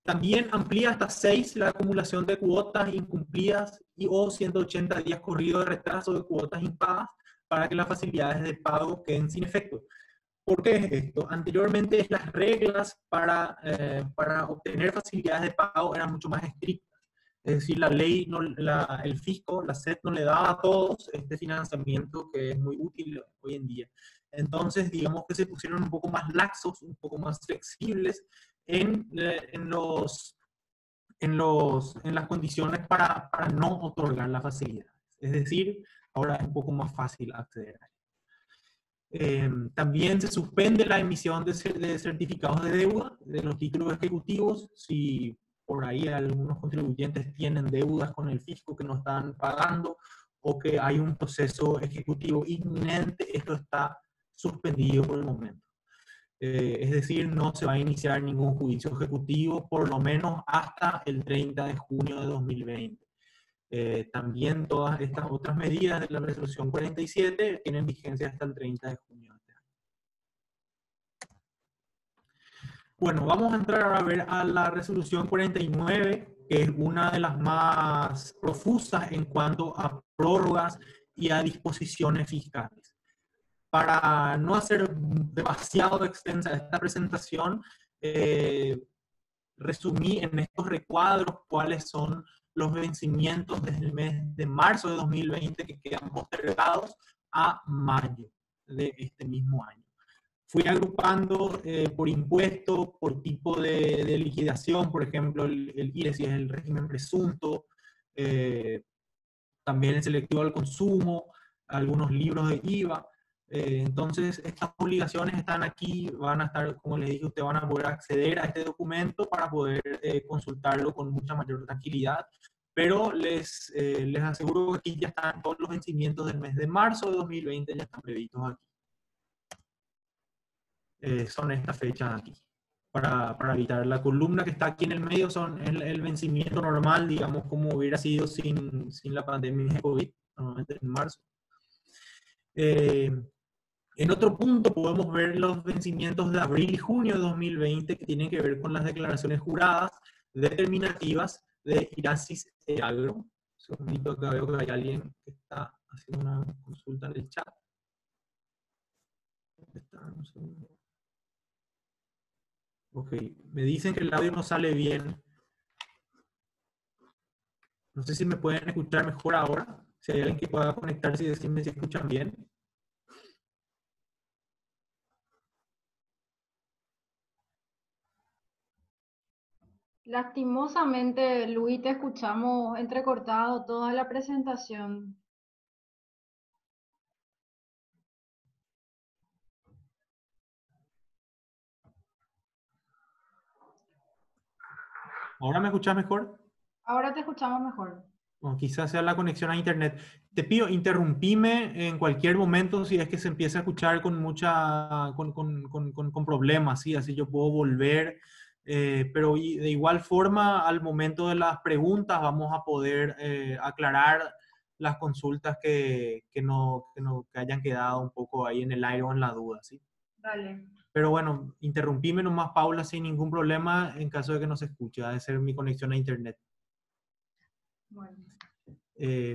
También amplía hasta 6 la acumulación de cuotas incumplidas o 180 días corridos de retraso de cuotas impagas para que las facilidades de pago queden sin efecto. ¿Por qué es esto? Anteriormente las reglas para obtener facilidades de pago eran mucho más estrictas. Es decir, la ley, el fisco, la SED no le daba a todos este financiamiento que es muy útil hoy en día. Entonces, digamos que se pusieron un poco más laxos, un poco más flexibles en las condiciones para no otorgar la facilidad. Es decir, ahora es un poco más fácil acceder a él. También se suspende la emisión de certificados de deuda de los títulos ejecutivos. Si por ahí algunos contribuyentes tienen deudas con el fisco que no están pagando o que hay un proceso ejecutivo inminente, esto está suspendido por el momento. Es decir, no se va a iniciar ningún juicio ejecutivo por lo menos hasta el 30 de junio de 2020. También todas estas otras medidas de la resolución 47 tienen vigencia hasta el 30 de junio de este año. Bueno, vamos a entrar ahora a ver a la resolución 49, que es una de las más profusas en cuanto a prórrogas y a disposiciones fiscales. Para no hacer demasiado extensa esta presentación, resumí en estos recuadros cuáles son los vencimientos desde el mes de marzo de 2020 que quedan postergados a mayo de este mismo año. Fui agrupando por impuesto, por tipo de liquidación, por ejemplo, el IRE si es el régimen presunto, también el selectivo al consumo, algunos libros de IVA. Entonces, estas obligaciones están aquí, van a estar, como les dije, ustedes van a poder acceder a este documento para poder consultarlo con mucha mayor tranquilidad, pero les aseguro que aquí ya están todos los vencimientos del mes de marzo de 2020, ya están previstos aquí. Son estas fechas aquí, para evitar la columna que está aquí en el medio, son el vencimiento normal, digamos, como hubiera sido sin la pandemia de COVID, normalmente en marzo. En otro punto podemos ver los vencimientos de abril y junio de 2020 que tienen que ver con las declaraciones juradas determinativas de Irasis Agro. Un segundito, acá veo que hay alguien que está haciendo una consulta en el chat. ¿Dónde está? Un segundo. Ok, me dicen que el audio no sale bien. No sé si me pueden escuchar mejor ahora. Si hay alguien que pueda conectarse y decirme si escuchan bien. Lastimosamente, Luis, te escuchamos entrecortado toda la presentación. ¿Ahora me escuchas mejor? Ahora te escuchamos mejor. O quizás sea la conexión a internet. Te pido, interrumpime en cualquier momento si es que se empieza a escuchar con con problemas, ¿sí? Así yo puedo volver. Pero de igual forma, al momento de las preguntas, vamos a poder aclarar las consultas que hayan quedado un poco ahí en el aire o en la duda, ¿sí? Dale. Pero bueno, interrumpime nomás, Paula, sin ningún problema en caso de que no se escuche. Ha de ser mi conexión a internet. Bueno.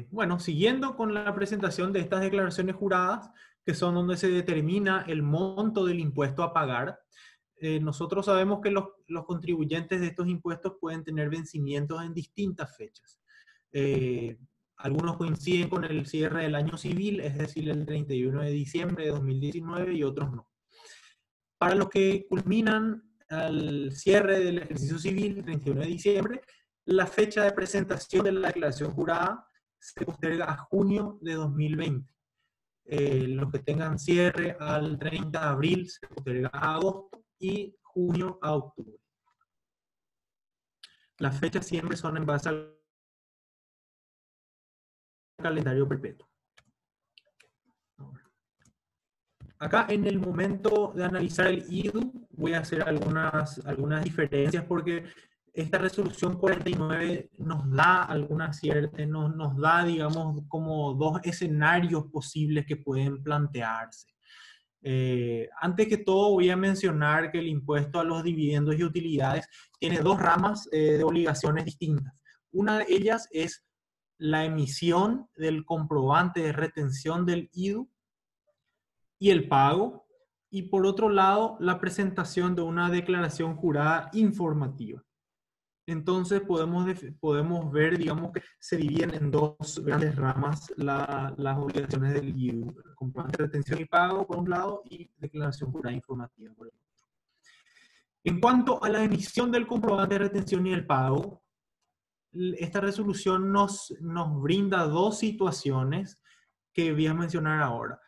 Bueno, siguiendo con la presentación de estas declaraciones juradas, que son donde se determina el monto del impuesto a pagar, nosotros sabemos que los contribuyentes de estos impuestos pueden tener vencimientos en distintas fechas. Algunos coinciden con el cierre del año civil, es decir, el 31 de diciembre de 2019, y otros no. Para los que culminan al cierre del ejercicio civil, el 31 de diciembre, la fecha de presentación de la declaración jurada se posterga a junio de 2020. Los que tengan cierre al 30 de abril se posterga a agosto y junio a octubre. Las fechas siempre son en base al calendario perpetuo. Acá en el momento de analizar el IDU voy a hacer algunas diferencias porque esta resolución 49 nos da nos da, digamos, como dos escenarios posibles que pueden plantearse. Antes que todo voy a mencionar que el impuesto a los dividendos y utilidades tiene dos ramas de obligaciones distintas. Una de ellas es la emisión del comprobante de retención del IDU y el pago, y por otro lado, la presentación de una declaración jurada informativa. Entonces podemos ver, digamos, que se dividen en dos grandes ramas las obligaciones del IDU: comprobante de retención y pago por un lado y declaración jurada informativa por el otro. En cuanto a la emisión del comprobante de retención y el pago, esta resolución nos brinda dos situaciones que voy a mencionar ahora.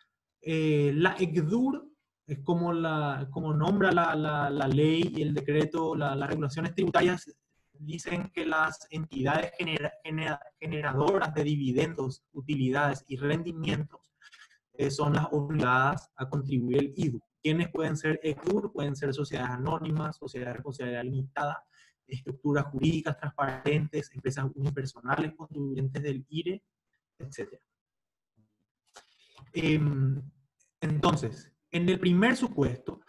La ECDUR es como nombra la ley y el decreto, las regulaciones tributarias dicen que las entidades generadoras de dividendos, utilidades y rendimientos son las obligadas a contribuir el IDU. ¿Quiénes pueden ser ECDUR? Pueden ser sociedades anónimas, sociedades de responsabilidad limitada, estructuras jurídicas transparentes, empresas unipersonales, contribuyentes del IRE, etc. Entonces, en el primer supuesto,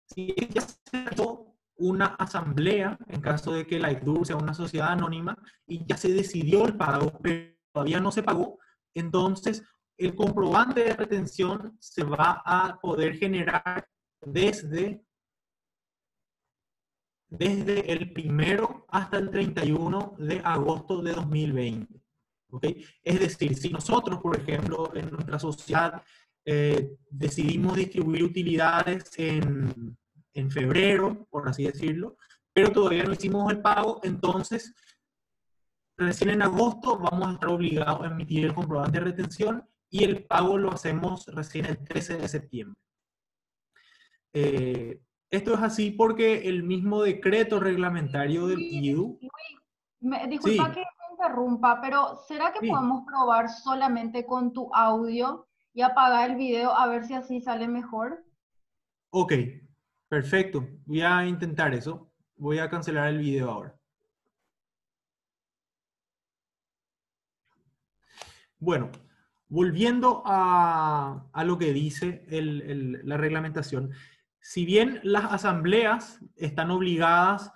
si ya se hizo una asamblea, en caso de que la ECDUR sea una sociedad anónima, y ya se decidió el pago, pero todavía no se pagó, entonces el comprobante de retención se va a poder generar desde el 1 hasta el 31 de agosto de 2020. ¿Okay? Es decir, si nosotros, por ejemplo, en nuestra sociedad decidimos distribuir utilidades en febrero, por así decirlo, pero todavía no hicimos el pago, entonces recién en agosto vamos a estar obligados a emitir el comprobante de retención y el pago lo hacemos recién el 13 de septiembre. Esto es así porque el mismo decreto reglamentario del IDU... Disculpa Sí. que me interrumpa, pero ¿será que Sí. podemos probar solamente con tu audio y apagar el video a ver si así sale mejor? Ok, perfecto. Voy a intentar eso. Voy a cancelar el video ahora. Bueno, volviendo a lo que dice la reglamentación, si bien las asambleas están obligadas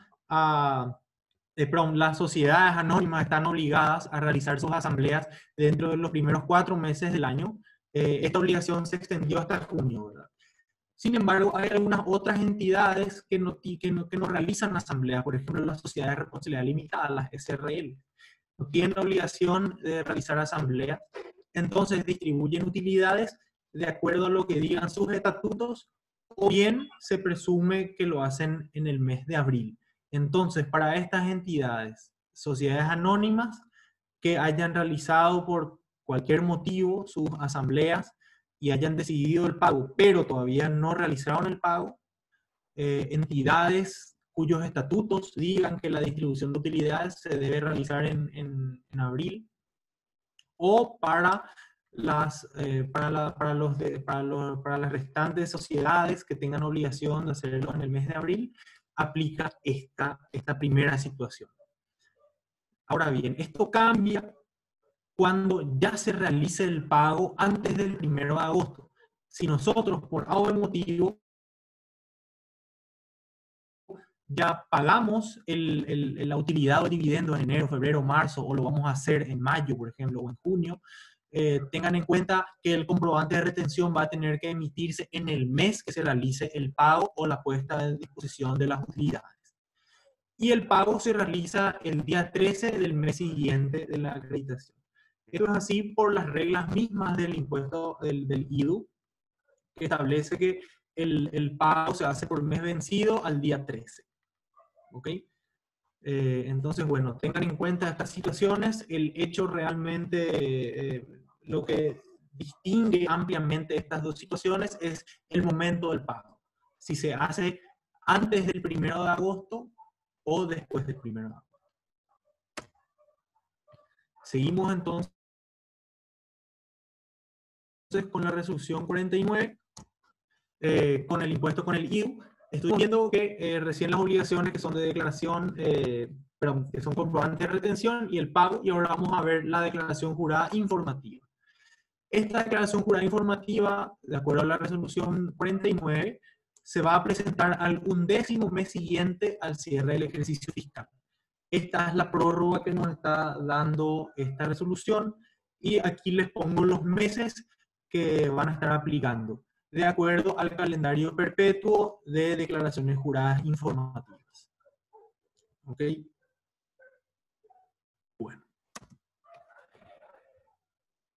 las sociedades anónimas están obligadas a realizar sus asambleas dentro de los primeros 4 meses del año, esta obligación se extendió hasta junio, ¿verdad? Sin embargo, hay algunas otras entidades que no realizan asambleas, por ejemplo, las sociedades de responsabilidad limitada, las SRL. No tienen la obligación de realizar asambleas, entonces distribuyen utilidades de acuerdo a lo que digan sus estatutos, o bien se presume que lo hacen en el mes de abril. Entonces, para estas entidades, sociedades anónimas, que hayan realizado por cualquier motivo sus asambleas y hayan decidido el pago, pero todavía no realizaron el pago, entidades cuyos estatutos digan que la distribución de utilidades se debe realizar en abril, o para las, para las restantes sociedades que tengan obligación de hacerlo en el mes de abril, aplica esta primera situación. Ahora bien, esto cambia cuando ya se realice el pago antes del 1 de agosto. Si nosotros, por algún motivo, ya pagamos la utilidad o dividendo en enero, febrero, marzo, o lo vamos a hacer en mayo, por ejemplo, o en junio, tengan en cuenta que el comprobante de retención va a tener que emitirse en el mes que se realice el pago o la puesta a disposición de las utilidades. Y el pago se realiza el día 13 del mes siguiente de la acreditación. Esto es así por las reglas mismas del impuesto del IDU, que establece que el pago se hace por mes vencido al día 13. ¿Ok? Entonces, bueno, tengan en cuenta estas situaciones. El hecho realmente, lo que distingue ampliamente estas dos situaciones es el momento del pago. Si se hace antes del 1 de agosto o después del 1 de agosto. Seguimos entonces con la resolución 49, con el impuesto con el IVU. Estoy viendo que recién las obligaciones que son de declaración, perdón, que son comprobantes de retención y el pago, y ahora vamos a ver la declaración jurada informativa. Esta declaración jurada informativa, de acuerdo a la resolución 49, se va a presentar al 11º mes siguiente al cierre del ejercicio fiscal. Esta es la prórroga que nos está dando esta resolución, y aquí les pongo los meses que van a estar aplicando, de acuerdo al calendario perpetuo de declaraciones juradas informativas. ¿Ok? Bueno.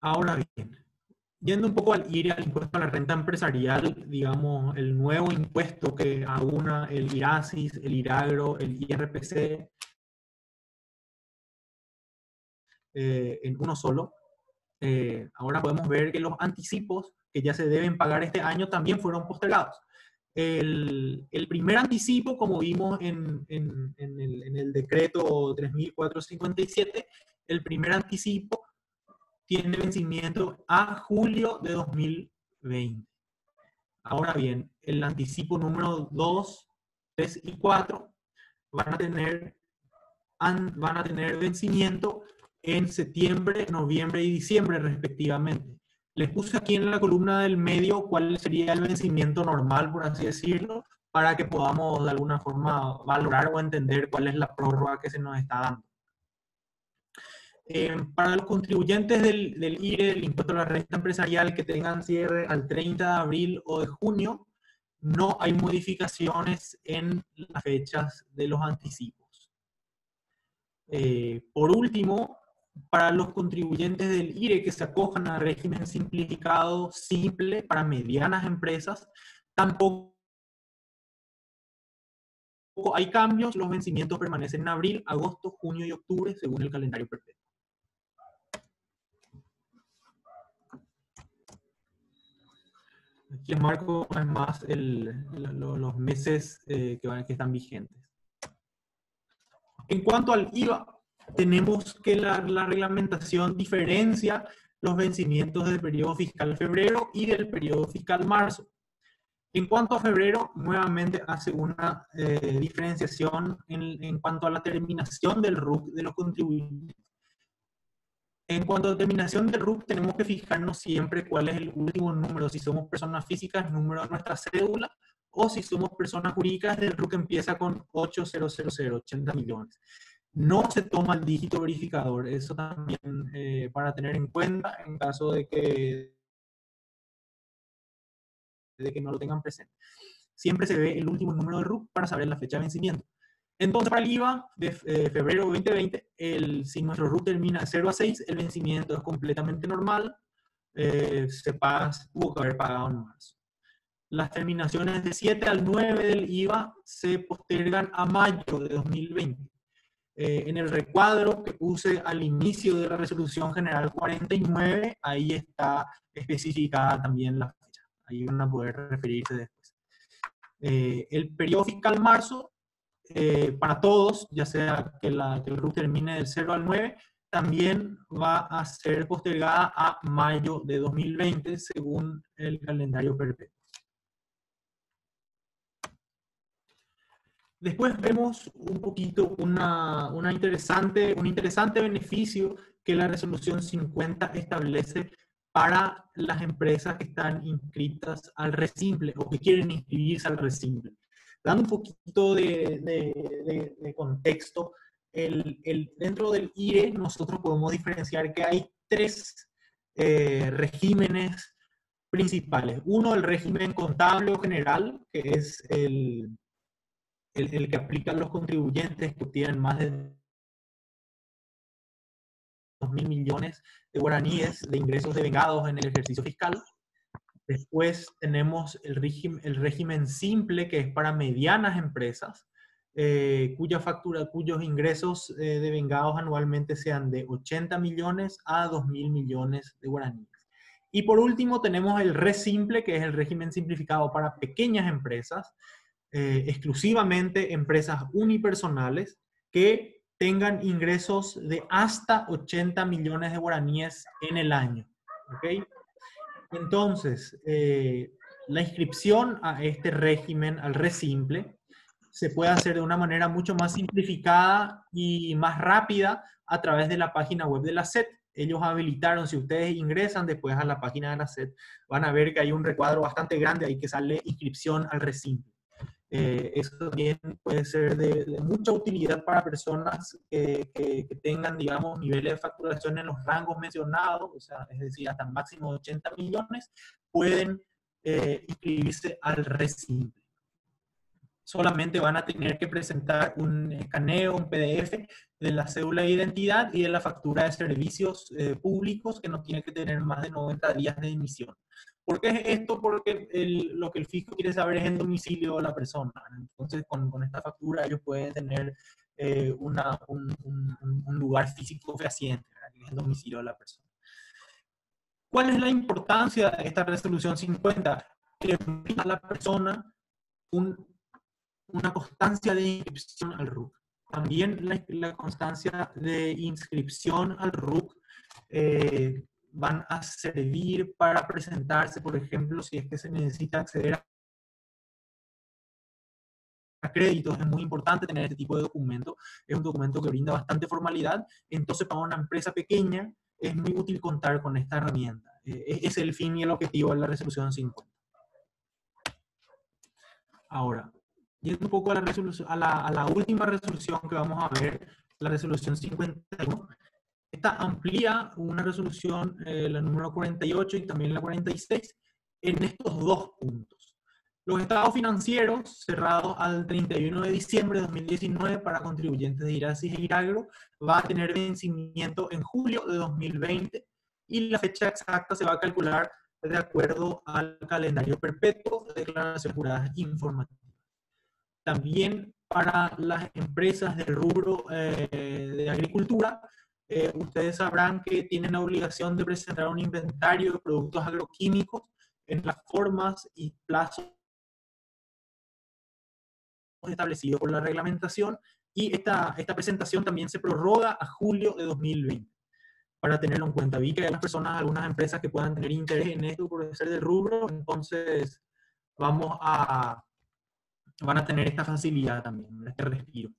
Ahora bien, yendo un poco al IRE, al impuesto a la renta empresarial, digamos, el nuevo impuesto que aúna el IRASIS, el IRAGRO, el IRPC, en uno solo. Ahora podemos ver que los anticipos que ya se deben pagar este año también fueron postergados. El primer anticipo, como vimos en el decreto 3457, el primer anticipo tiene vencimiento a julio de 2020. Ahora bien, el anticipo número 2, 3 y 4 van a tener vencimiento en septiembre, noviembre y diciembre respectivamente. Les puse aquí en la columna del medio cuál sería el vencimiento normal, por así decirlo, para que podamos de alguna forma valorar o entender cuál es la prórroga que se nos está dando. Para los contribuyentes del IRE, del impuesto a la renta empresarial, que tengan cierre al 30 de abril o de junio, no hay modificaciones en las fechas de los anticipos. Por último, para los contribuyentes del IRE que se acojan al régimen simplificado simple para medianas empresas, tampoco hay cambios. Los vencimientos permanecen en abril, agosto, junio y octubre, según el calendario perpetuo. Aquí les marco además los meses que están vigentes. En cuanto al IVA, tenemos que la reglamentación diferencia los vencimientos del periodo fiscal febrero y del periodo fiscal marzo. En cuanto a febrero, nuevamente hace una diferenciación en cuanto a la terminación del RUC de los contribuyentes. En cuanto a terminación del RUC, tenemos que fijarnos siempre cuál es el último número, si somos personas físicas, número de nuestra cédula, o si somos personas jurídicas, el RUC empieza con 8000, 80 millones. No se toma el dígito verificador, eso también para tener en cuenta en caso de que de que no lo tengan presente. Siempre se ve el último número del RUC para saber la fecha de vencimiento. Entonces, para el IVA de febrero 2020, si nuestro RUC termina de 0 a 6, el vencimiento es completamente normal. Tuvo que haber pagado en marzo. Las terminaciones de 7 al 9 del IVA se postergan a mayo de 2020. En el recuadro que puse al inicio de la resolución general 49, ahí está especificada también la fecha. Ahí van a poder referirse después. El periodo fiscal marzo, para todos, ya sea que el RUC termine del 0 al 9, también va a ser postergada a mayo de 2020 según el calendario perpetuo. Después vemos un poquito un interesante beneficio que la resolución 50 establece para las empresas que están inscritas al RESimple o que quieren inscribirse al RESimple. Dando un poquito de contexto, dentro del IRE nosotros podemos diferenciar que hay tres regímenes principales. Uno, el régimen contable o general, que es el que aplican los contribuyentes que obtienen más de 2.000 millones de guaraníes de ingresos devengados en el ejercicio fiscal. Después tenemos el régimen simple, que es para medianas empresas, cuyos ingresos devengados anualmente sean de 80 millones a 2.000 millones de guaraníes. Y por último tenemos el RESimple, que es el régimen simplificado para pequeñas empresas, exclusivamente empresas unipersonales que tengan ingresos de hasta 80 millones de guaraníes en el año. ¿Okay? Entonces, la inscripción a este régimen, al RESimple, se puede hacer de una manera mucho más simplificada y más rápida a través de la página web de la SET. Ellos habilitaron, si ustedes ingresan después a la página de la SET, van a ver que hay un recuadro bastante grande ahí que sale inscripción al RESimple. Eso también puede ser de mucha utilidad para personas que tengan, digamos, niveles de facturación en los rangos mencionados, o sea, es decir, hasta el máximo de 80 millones, pueden inscribirse al RESimple. Solamente van a tener que presentar un escaneo, un PDF de la cédula de identidad y de la factura de servicios públicos que no tiene que tener más de 90 días de emisión. ¿Por qué es esto? Porque lo que el fisco quiere saber es el domicilio de la persona. Entonces, con esta factura ellos pueden tener un lugar físico fehaciente, que es el domicilio de la persona. ¿Cuál es la importancia de esta resolución 50? Que le da a la persona una constancia de inscripción al RUC. También la constancia de inscripción al RUC van a servir para presentarse, por ejemplo, si es que se necesita acceder a créditos. Es muy importante tener este tipo de documento. Es un documento que brinda bastante formalidad. Entonces, para una empresa pequeña es muy útil contar con esta herramienta. Es el fin y el objetivo de la resolución 50. Ahora, yendo un poco a la última resolución que vamos a ver, la resolución 51. Esta amplía una resolución, la número 48 y también la 46, en estos dos puntos. Los estados financieros cerrados al 31 de diciembre de 2019 para contribuyentes de IRASIS e IRAGRO va a tener vencimiento en julio de 2020 y la fecha exacta se va a calcular de acuerdo al calendario perpetuo de declaraciones juradas informativas. También para las empresas del rubro de agricultura, ustedes sabrán que tienen la obligación de presentar un inventario de productos agroquímicos en las formas y plazos establecidos por la reglamentación, y esta presentación también se prorroga a julio de 2020. Para tenerlo en cuenta, vi que hay algunas empresas que puedan tener interés en esto por ser del rubro, entonces van a tener esta facilidad también, este respiro.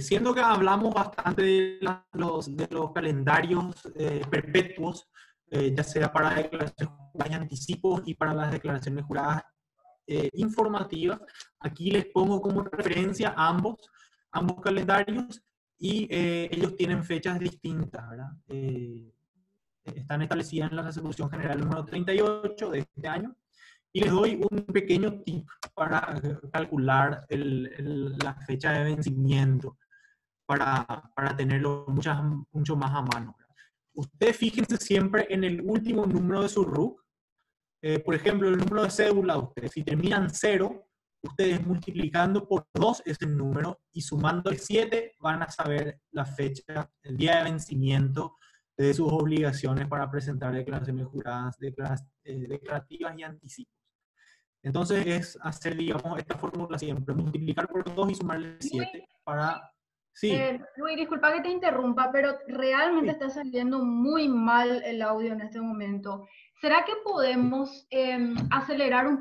Siendo que hablamos bastante de los calendarios perpetuos, ya sea para declaraciones juradas y anticipos y para las declaraciones juradas informativas, aquí les pongo como referencia ambos calendarios y ellos tienen fechas distintas, ¿verdad? Están establecidas en la resolución general número 38 de este año Y les doy un pequeño tip para calcular la fecha de vencimiento, para tenerlo mucho más a mano. Ustedes fíjense siempre en el último número de su RUC. Por ejemplo, el número de cédula de ustedes, si terminan 0, ustedes multiplicando por 2 ese número y sumando 7 van a saber la fecha, el día de vencimiento de sus obligaciones para presentar declaraciones juradas, declarativas y anticipos. Entonces es hacer, digamos, esta fórmula siempre, multiplicar por 2 y sumarle 7 para... Sí. Luis, disculpa que te interrumpa, pero realmente está saliendo muy mal el audio en este momento. ¿Será que podemos acelerar un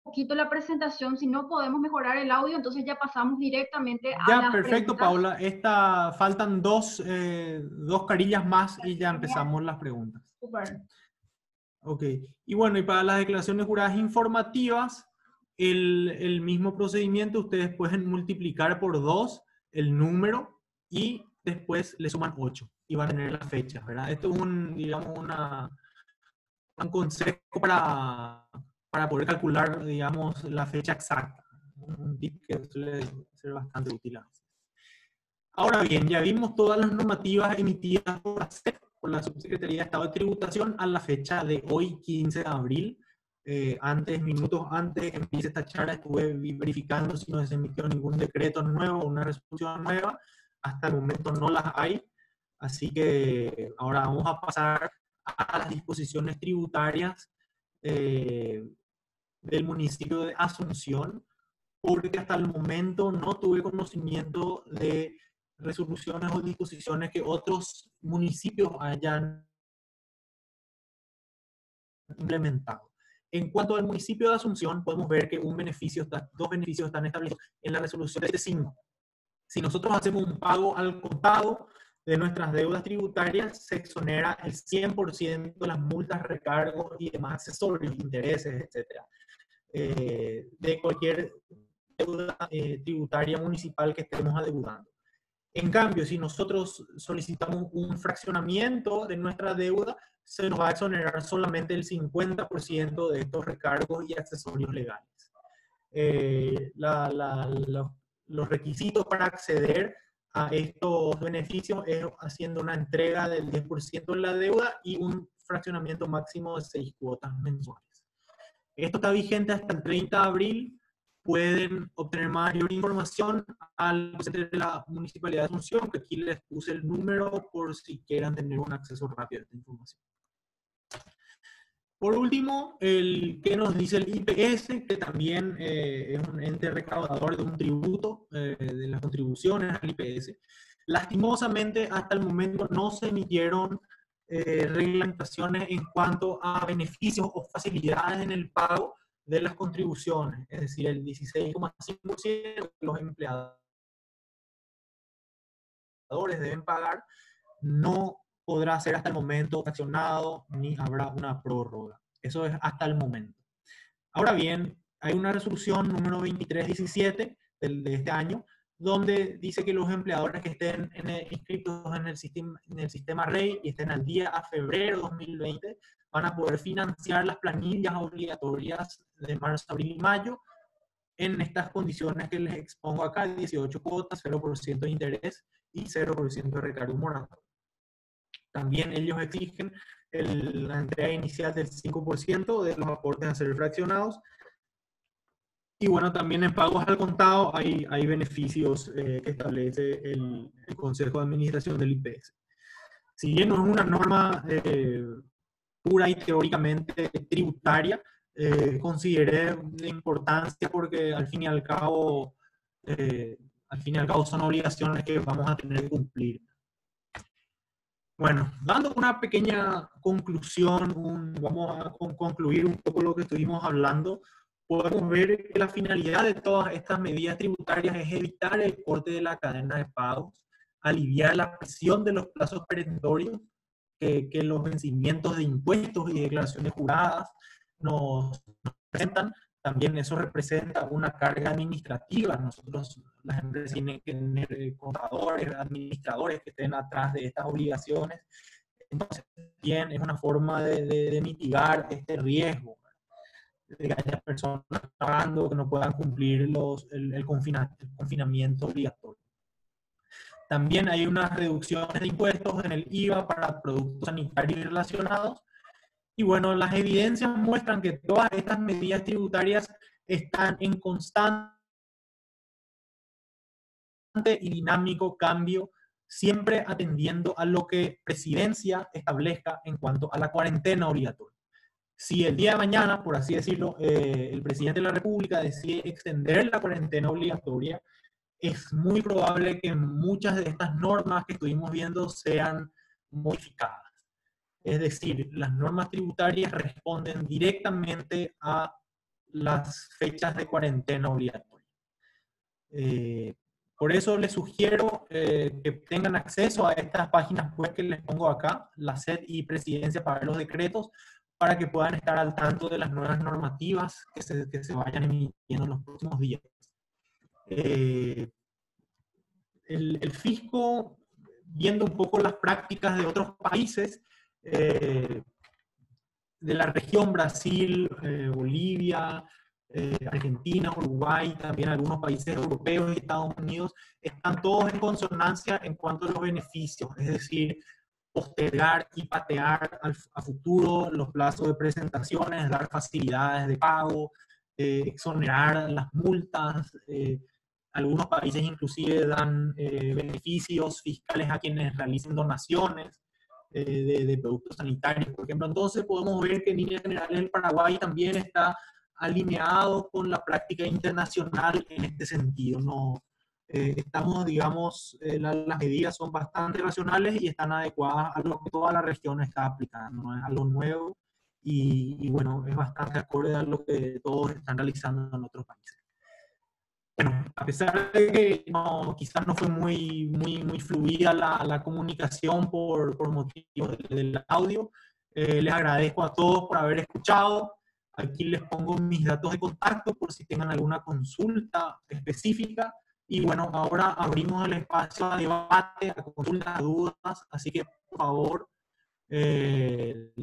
poquito la presentación? Si no podemos mejorar el audio, entonces ya pasamos directamente a ya, las perfecto, preguntas. Paula. Faltan dos carillas más y ya empezamos las preguntas. Super. Ok. Y bueno, y para las declaraciones juradas informativas, el mismo procedimiento, ustedes pueden multiplicar por 2 el número y después le suman 8 y van a tener las fechas, ¿verdad? Esto es digamos, un consejo para poder calcular, digamos, la fecha exacta. Un tip que suele ser bastante útil a veces. Ahora bien, ya vimos todas las normativas emitidas por la SEP, por la Subsecretaría de Estado de Tributación, a la fecha de hoy, 15 de abril. Minutos antes que empiece esta charla, estuve verificando si no se emitió ningún decreto nuevo o una resolución nueva. Hasta el momento no las hay. Así que ahora vamos a pasar a las disposiciones tributarias del municipio de Asunción, porque hasta el momento no tuve conocimiento de resoluciones o disposiciones que otros municipios hayan implementado. En cuanto al municipio de Asunción, podemos ver que dos beneficios están establecidos en la resolución de 5. Si nosotros hacemos un pago al contado de nuestras deudas tributarias, se exonera el 100% de las multas, recargos y demás accesorios, intereses, etc. De cualquier deuda tributaria municipal que estemos adeudando. En cambio, si nosotros solicitamos un fraccionamiento de nuestra deuda, se nos va a exonerar solamente el 50% de estos recargos y accesorios legales. Los requisitos para acceder a estos beneficios es haciendo una entrega del 10% de la deuda y un fraccionamiento máximo de 6 cuotas mensuales. Esto está vigente hasta el 30 de abril. Pueden obtener mayor información al centro de la Municipalidad de Asunción, que aquí les puse el número por si quieran tener un acceso rápido a esta información. Por último, ¿qué nos dice el IPS? Que también es un ente recaudador de un tributo, de las contribuciones al IPS. Lastimosamente, hasta el momento no se emitieron reglamentaciones en cuanto a beneficios o facilidades en el pago de las contribuciones, es decir, el 16,5% que los empleadores deben pagar no podrá ser hasta el momento accionado ni habrá una prórroga. Eso es hasta el momento. Ahora bien, hay una resolución número 2317 de este año, donde dice que los empleadores que estén inscritos en el sistema REI y estén al día a febrero de 2020 van a poder financiar las planillas obligatorias de marzo, abril y mayo en estas condiciones que les expongo acá: 18 cuotas, 0% de interés y 0% de recargo moratorio. También ellos exigen la entrega inicial del 5% de los aportes a ser fraccionados. Y bueno, también en pagos al contado hay beneficios que establece el Consejo de Administración del IPS. Si bien no es una norma pura y teóricamente tributaria, consideré de importancia porque al fin y al cabo son obligaciones que vamos a tener que cumplir. Bueno, dando una pequeña conclusión, vamos a concluir un poco lo que estuvimos hablando. Podemos ver que la finalidad de todas estas medidas tributarias es evitar el corte de la cadena de pagos, aliviar la presión de los plazos perentorios que los vencimientos de impuestos y declaraciones juradas nos presentan. También eso representa una carga administrativa. Nosotros, las empresas, tienen que tener contadores, administradores que estén atrás de estas obligaciones. Entonces, bien, es una forma de mitigar este riesgo de que haya personas trabajando que no puedan cumplir el confinamiento obligatorio. También hay unas reducciones de impuestos en el IVA para productos sanitarios y relacionados. Y bueno, las evidencias muestran que todas estas medidas tributarias están en constante y dinámico cambio, siempre atendiendo a lo que Presidencia establezca en cuanto a la cuarentena obligatoria. Si el día de mañana, por así decirlo, el presidente de la República decide extender la cuarentena obligatoria, es muy probable que muchas de estas normas que estuvimos viendo sean modificadas. Es decir, las normas tributarias responden directamente a las fechas de cuarentena obligatoria. Por eso les sugiero que tengan acceso a estas páginas web que les pongo acá, la SED y Presidencia para los decretos, para que puedan estar al tanto de las nuevas normativas que se vayan emitiendo en los próximos días. El fisco, viendo un poco las prácticas de otros países, de la región, Brasil, Bolivia, Argentina, Uruguay, también algunos países europeos y Estados Unidos, están todos en consonancia en cuanto a los beneficios, es decir, postergar y patear a futuro los plazos de presentaciones, dar facilidades de pago, exonerar las multas. Algunos países inclusive dan beneficios fiscales a quienes realicen donaciones de productos sanitarios, por ejemplo. Entonces podemos ver que en líneas generales el Paraguay también está alineado con la práctica internacional en este sentido. No, estamos, digamos, las medidas son bastante racionales y están adecuadas a lo que toda la región está aplicando, no es algo nuevo y bueno, es bastante acorde a lo que todos están realizando en otros países. Bueno, a pesar de que quizás no fue muy fluida la comunicación por motivos del audio, les agradezco a todos por haber escuchado. Aquí les pongo mis datos de contacto por si tengan alguna consulta específica. Y bueno, ahora abrimos el espacio a debate, a consultas, a dudas. Así que, por favor, las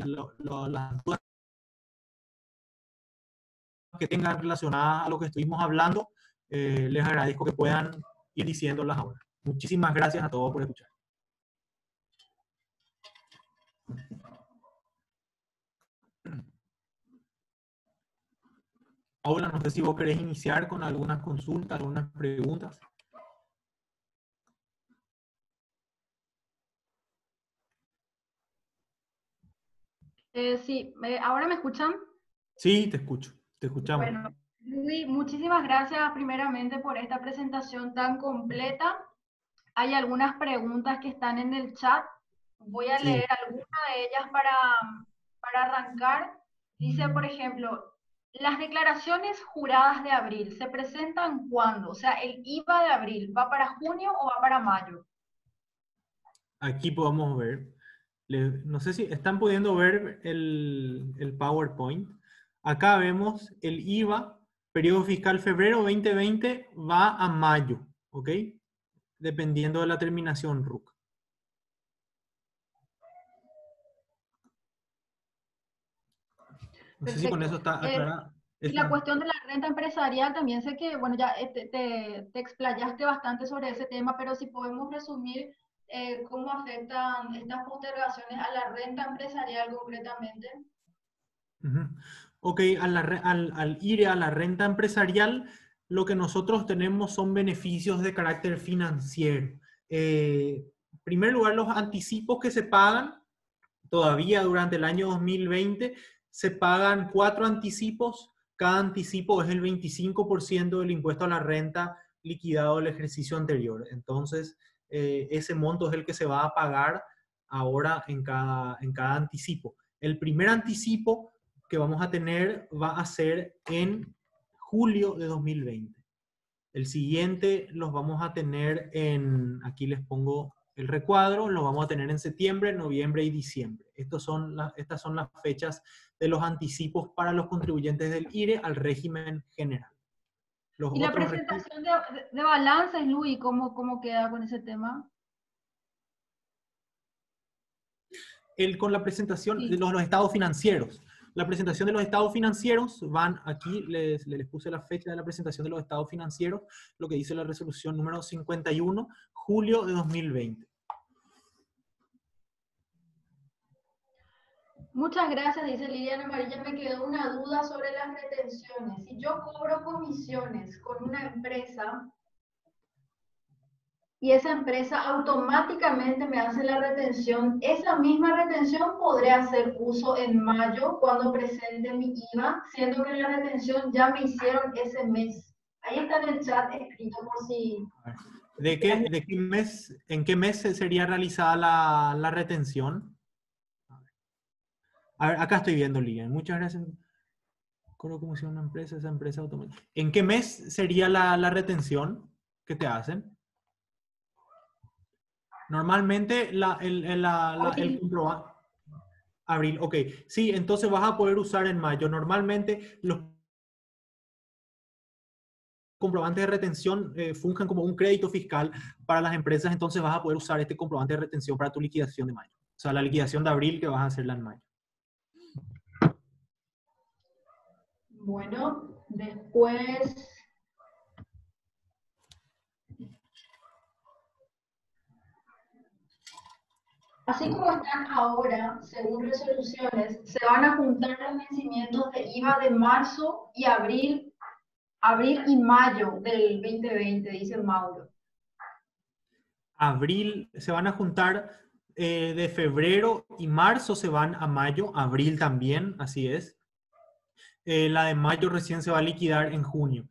dudas que tengan relacionadas a lo que estuvimos hablando, les agradezco que puedan ir diciéndolas ahora. Muchísimas gracias a todos por escuchar. Paula, no sé si vos querés iniciar con algunas consultas, algunas preguntas. Sí, ¿ahora me escuchan? Sí, te escuchamos. Bueno, Luis, muchísimas gracias primeramente por esta presentación tan completa. Hay algunas preguntas que están en el chat. Voy a leer algunas de ellas para arrancar. Dice, por ejemplo, las declaraciones juradas de abril, ¿se presentan cuándo? O sea, ¿el IVA de abril va para junio o va para mayo? Aquí podemos ver. No sé si están pudiendo ver el PowerPoint. Acá vemos el IVA, periodo fiscal febrero 2020, va a mayo, ¿ok? Dependiendo de la terminación RUC. No sé si con eso está aclarado. Y la cuestión de la renta empresarial también sé que, bueno, ya te explayaste bastante sobre ese tema, pero si podemos resumir cómo afectan estas postergaciones a la renta empresarial concretamente. Ok, al ir a la renta empresarial, lo que nosotros tenemos son beneficios de carácter financiero. En primer lugar, los anticipos que se pagan todavía durante el año 2020, se pagan 4 anticipos. Cada anticipo es el 25% del impuesto a la renta liquidado del ejercicio anterior. Entonces, ese monto es el que se va a pagar ahora en cada anticipo. El primer anticipo que vamos a tener va a ser en julio de 2020. El siguiente los vamos a tener aquí les pongo el recuadro, los vamos a tener en septiembre, noviembre y diciembre. Estas son las fechas de los anticipos para los contribuyentes del IRE al régimen general. ¿Y la presentación de balances, Luis, cómo queda con ese tema? Con la presentación Sí. de los estados financieros. La presentación de los estados financieros van aquí, les puse la fecha de la presentación de los estados financieros, lo que dice la resolución número 51, julio de 2020. Muchas gracias, dice Liliana Amarilla. Me quedó una duda sobre las retenciones. Si yo cobro comisiones con una empresa y esa empresa automáticamente me hace la retención, esa misma retención podré hacer uso en mayo cuando presente mi IVA, siendo que la retención ya me hicieron ese mes. Ahí está en el chat escrito por si... ¿De qué mes, en qué mes sería realizada la retención? A ver, acá estoy viendo, Lilian. Muchas gracias. Cobro comisión una empresa, esa empresa automática. ¿En qué mes sería la retención que te hacen? Normalmente el comprobante... Abril, ok. Sí, entonces vas a poder usar en mayo. Normalmente los comprobantes de retención fungen como un crédito fiscal para las empresas, entonces vas a poder usar este comprobante de retención para tu liquidación de mayo. O sea, la liquidación de abril que vas a hacerla en mayo. Bueno, después... Así como están ahora, según resoluciones, se van a juntar los vencimientos de IVA de marzo y abril y mayo del 2020, dice Mauro. Abril se van a juntar de febrero y marzo se van a mayo, abril también, así es. La de mayo recién se va a liquidar en junio.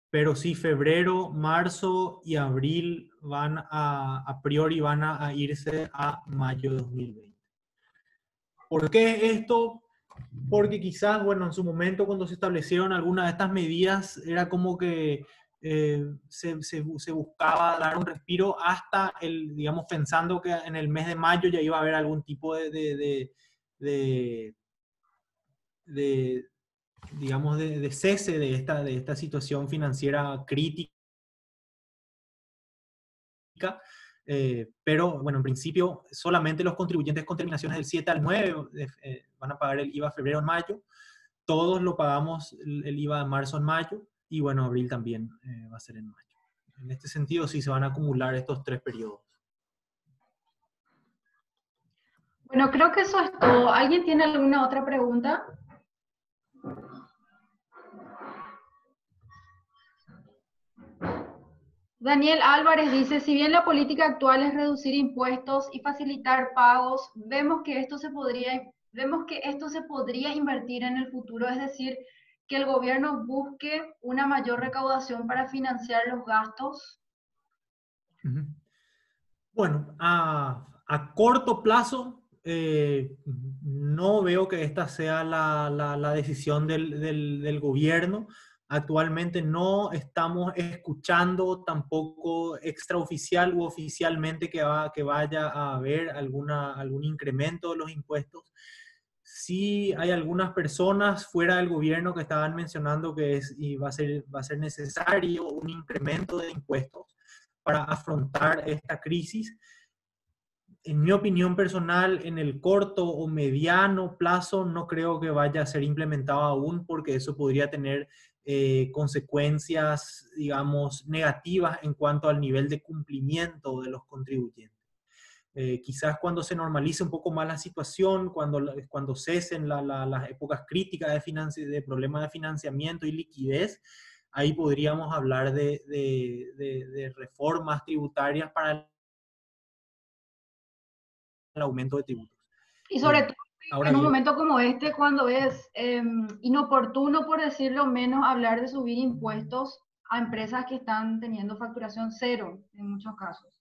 Pero sí, febrero, marzo y abril van a priori van a irse a mayo de 2020. ¿Por qué esto? Porque quizás, bueno, en su momento cuando se establecieron algunas de estas medidas, era como que se buscaba dar un respiro hasta digamos, pensando que en el mes de mayo ya iba a haber algún tipo digamos, de cese de esta situación financiera crítica. Pero, bueno, en principio, solamente los contribuyentes con terminaciones del 7 al 9 van a pagar el IVA febrero en mayo. Todos lo pagamos el IVA de marzo en mayo. Y, bueno, abril también va a ser en mayo. En este sentido, sí se van a acumular estos 3 periodos. Bueno, creo que eso es todo. ¿Alguien tiene alguna otra pregunta? Daniel Álvarez dice, si bien la política actual es reducir impuestos y facilitar pagos, vemos que esto se podría invertir en el futuro, es decir, que el gobierno busque una mayor recaudación para financiar los gastos. Bueno, a corto plazo, no veo que esta sea la decisión del gobierno. Actualmente no estamos escuchando tampoco extraoficial u oficialmente que vaya a haber algún incremento de los impuestos. Sí hay algunas personas fuera del gobierno que estaban mencionando que va a ser necesario un incremento de impuestos para afrontar esta crisis. En mi opinión personal, en el corto o mediano plazo, no creo que vaya a ser implementado aún, porque eso podría tener consecuencias, digamos, negativas en cuanto al nivel de cumplimiento de los contribuyentes. Quizás cuando se normalice un poco más la situación, cuando cesen las épocas críticas de problemas de financiamiento y liquidez, ahí podríamos hablar de reformas tributarias para el aumento de tributos. Y sobre todo Ahora en un bien, momento como este, cuando es inoportuno, por decirlo menos, hablar de subir impuestos a empresas que están teniendo facturación cero en muchos casos.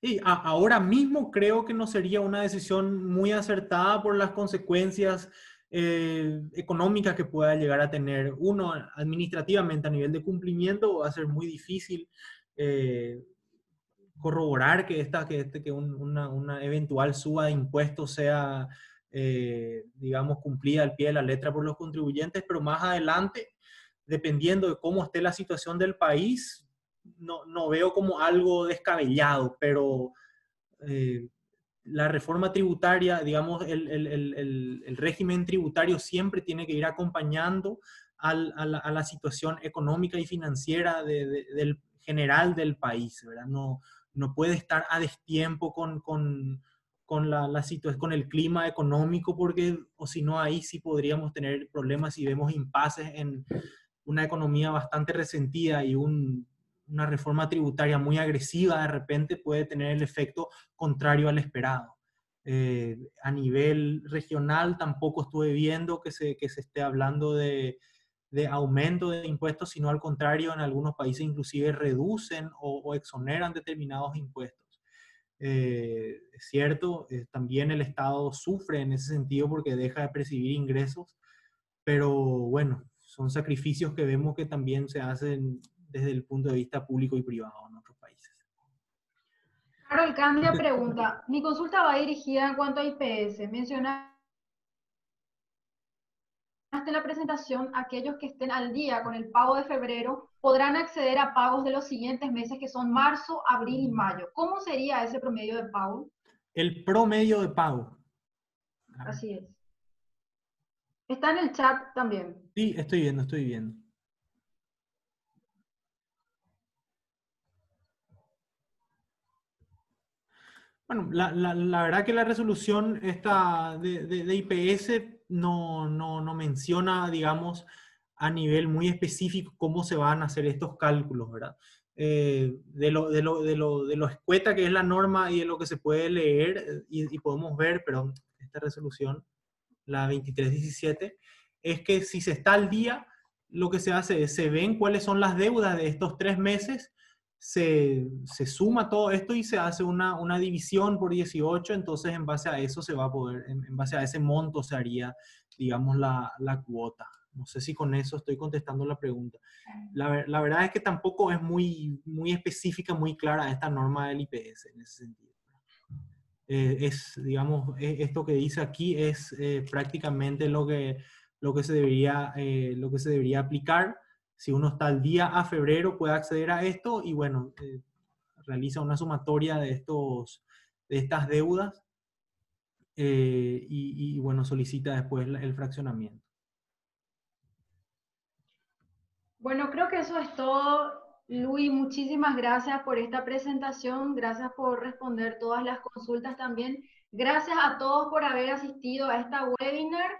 y ahora mismo creo que no sería una decisión muy acertada por las consecuencias económicas que pueda llegar a tener. Uno, administrativamente a nivel de cumplimiento va a ser muy difícil corroborar que una eventual suba de impuestos sea, digamos, cumplida al pie de la letra por los contribuyentes, pero más adelante, dependiendo de cómo esté la situación del país, no veo como algo descabellado, pero la reforma tributaria, digamos, el régimen tributario siempre tiene que ir acompañando a la situación económica y financiera del general del país, ¿verdad? No, no puede estar a destiempo con con el clima económico, porque o si no, ahí sí podríamos tener problemas si vemos impases en una economía bastante resentida y una reforma tributaria muy agresiva de repente puede tener el efecto contrario al esperado. A nivel regional tampoco estuve viendo que se esté hablando de aumento de impuestos, sino al contrario, en algunos países inclusive reducen o exoneran determinados impuestos. Es cierto, también el Estado sufre en ese sentido porque deja de percibir ingresos, pero bueno, son sacrificios que vemos que también se hacen desde el punto de vista público y privado en otros países. Carol Candia pregunta, mi consulta va dirigida en cuanto a IPS. Mencionaste en la presentación, aquellos que estén al día con el pago de febrero podrán acceder a pagos de los siguientes meses, que son marzo, abril y mayo. ¿Cómo sería ese promedio de pago? El promedio de pago. Así es. Está en el chat también. Sí, estoy viendo, estoy viendo. Bueno, la verdad que la resolución esta de IPS no menciona, digamos, a nivel muy específico cómo se van a hacer estos cálculos, ¿verdad? De lo escueta que es la norma y de lo que se puede leer y podemos ver, pero esta resolución, la 2317, es que si se está al día, lo que se hace es, se ven cuáles son las deudas de estos 3 meses, se suma todo esto y se hace una división por 18, entonces en base a eso se va a poder, en base a ese monto se haría, digamos, la cuota. No sé si con eso estoy contestando la pregunta. La verdad es que tampoco es muy específica, muy clara esta norma del IPS en ese sentido. Digamos, esto que dice aquí es prácticamente lo que se debería aplicar. Si uno está al día a febrero, puede acceder a esto y bueno, realiza una sumatoria de estas deudas y bueno, solicita después el fraccionamiento. Bueno, creo que eso es todo. Luis, muchísimas gracias por esta presentación, gracias por responder todas las consultas también. Gracias a todos por haber asistido a esta webinar.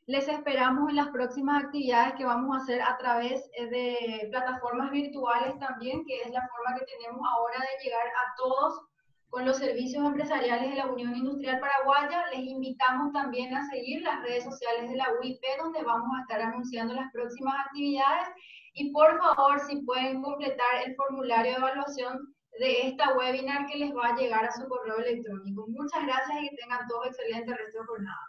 Les esperamos en las próximas actividades que vamos a hacer a través de plataformas virtuales también, que es la forma que tenemos ahora de llegar a todos con los servicios empresariales de la Unión Industrial Paraguaya. Les invitamos también a seguir las redes sociales de la UIP, donde vamos a estar anunciando las próximas actividades. Y por favor, si pueden completar el formulario de evaluación de esta webinar que les va a llegar a su correo electrónico. Muchas gracias y que tengan todos excelente resto de jornada.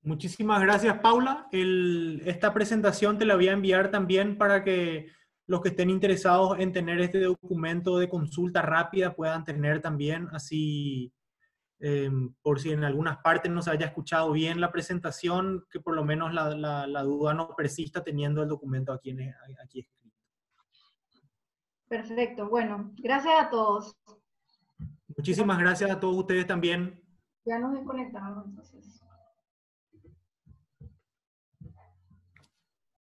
Muchísimas gracias, Paula. Esta presentación te la voy a enviar también para que los que estén interesados en tener este documento de consulta rápida puedan tener también, así por si en algunas partes no se haya escuchado bien la presentación, que por lo menos la duda no persista teniendo el documento aquí escrito. Perfecto. Bueno, gracias a todos. Muchísimas gracias a todos ustedes también. Ya nos desconectamos entonces.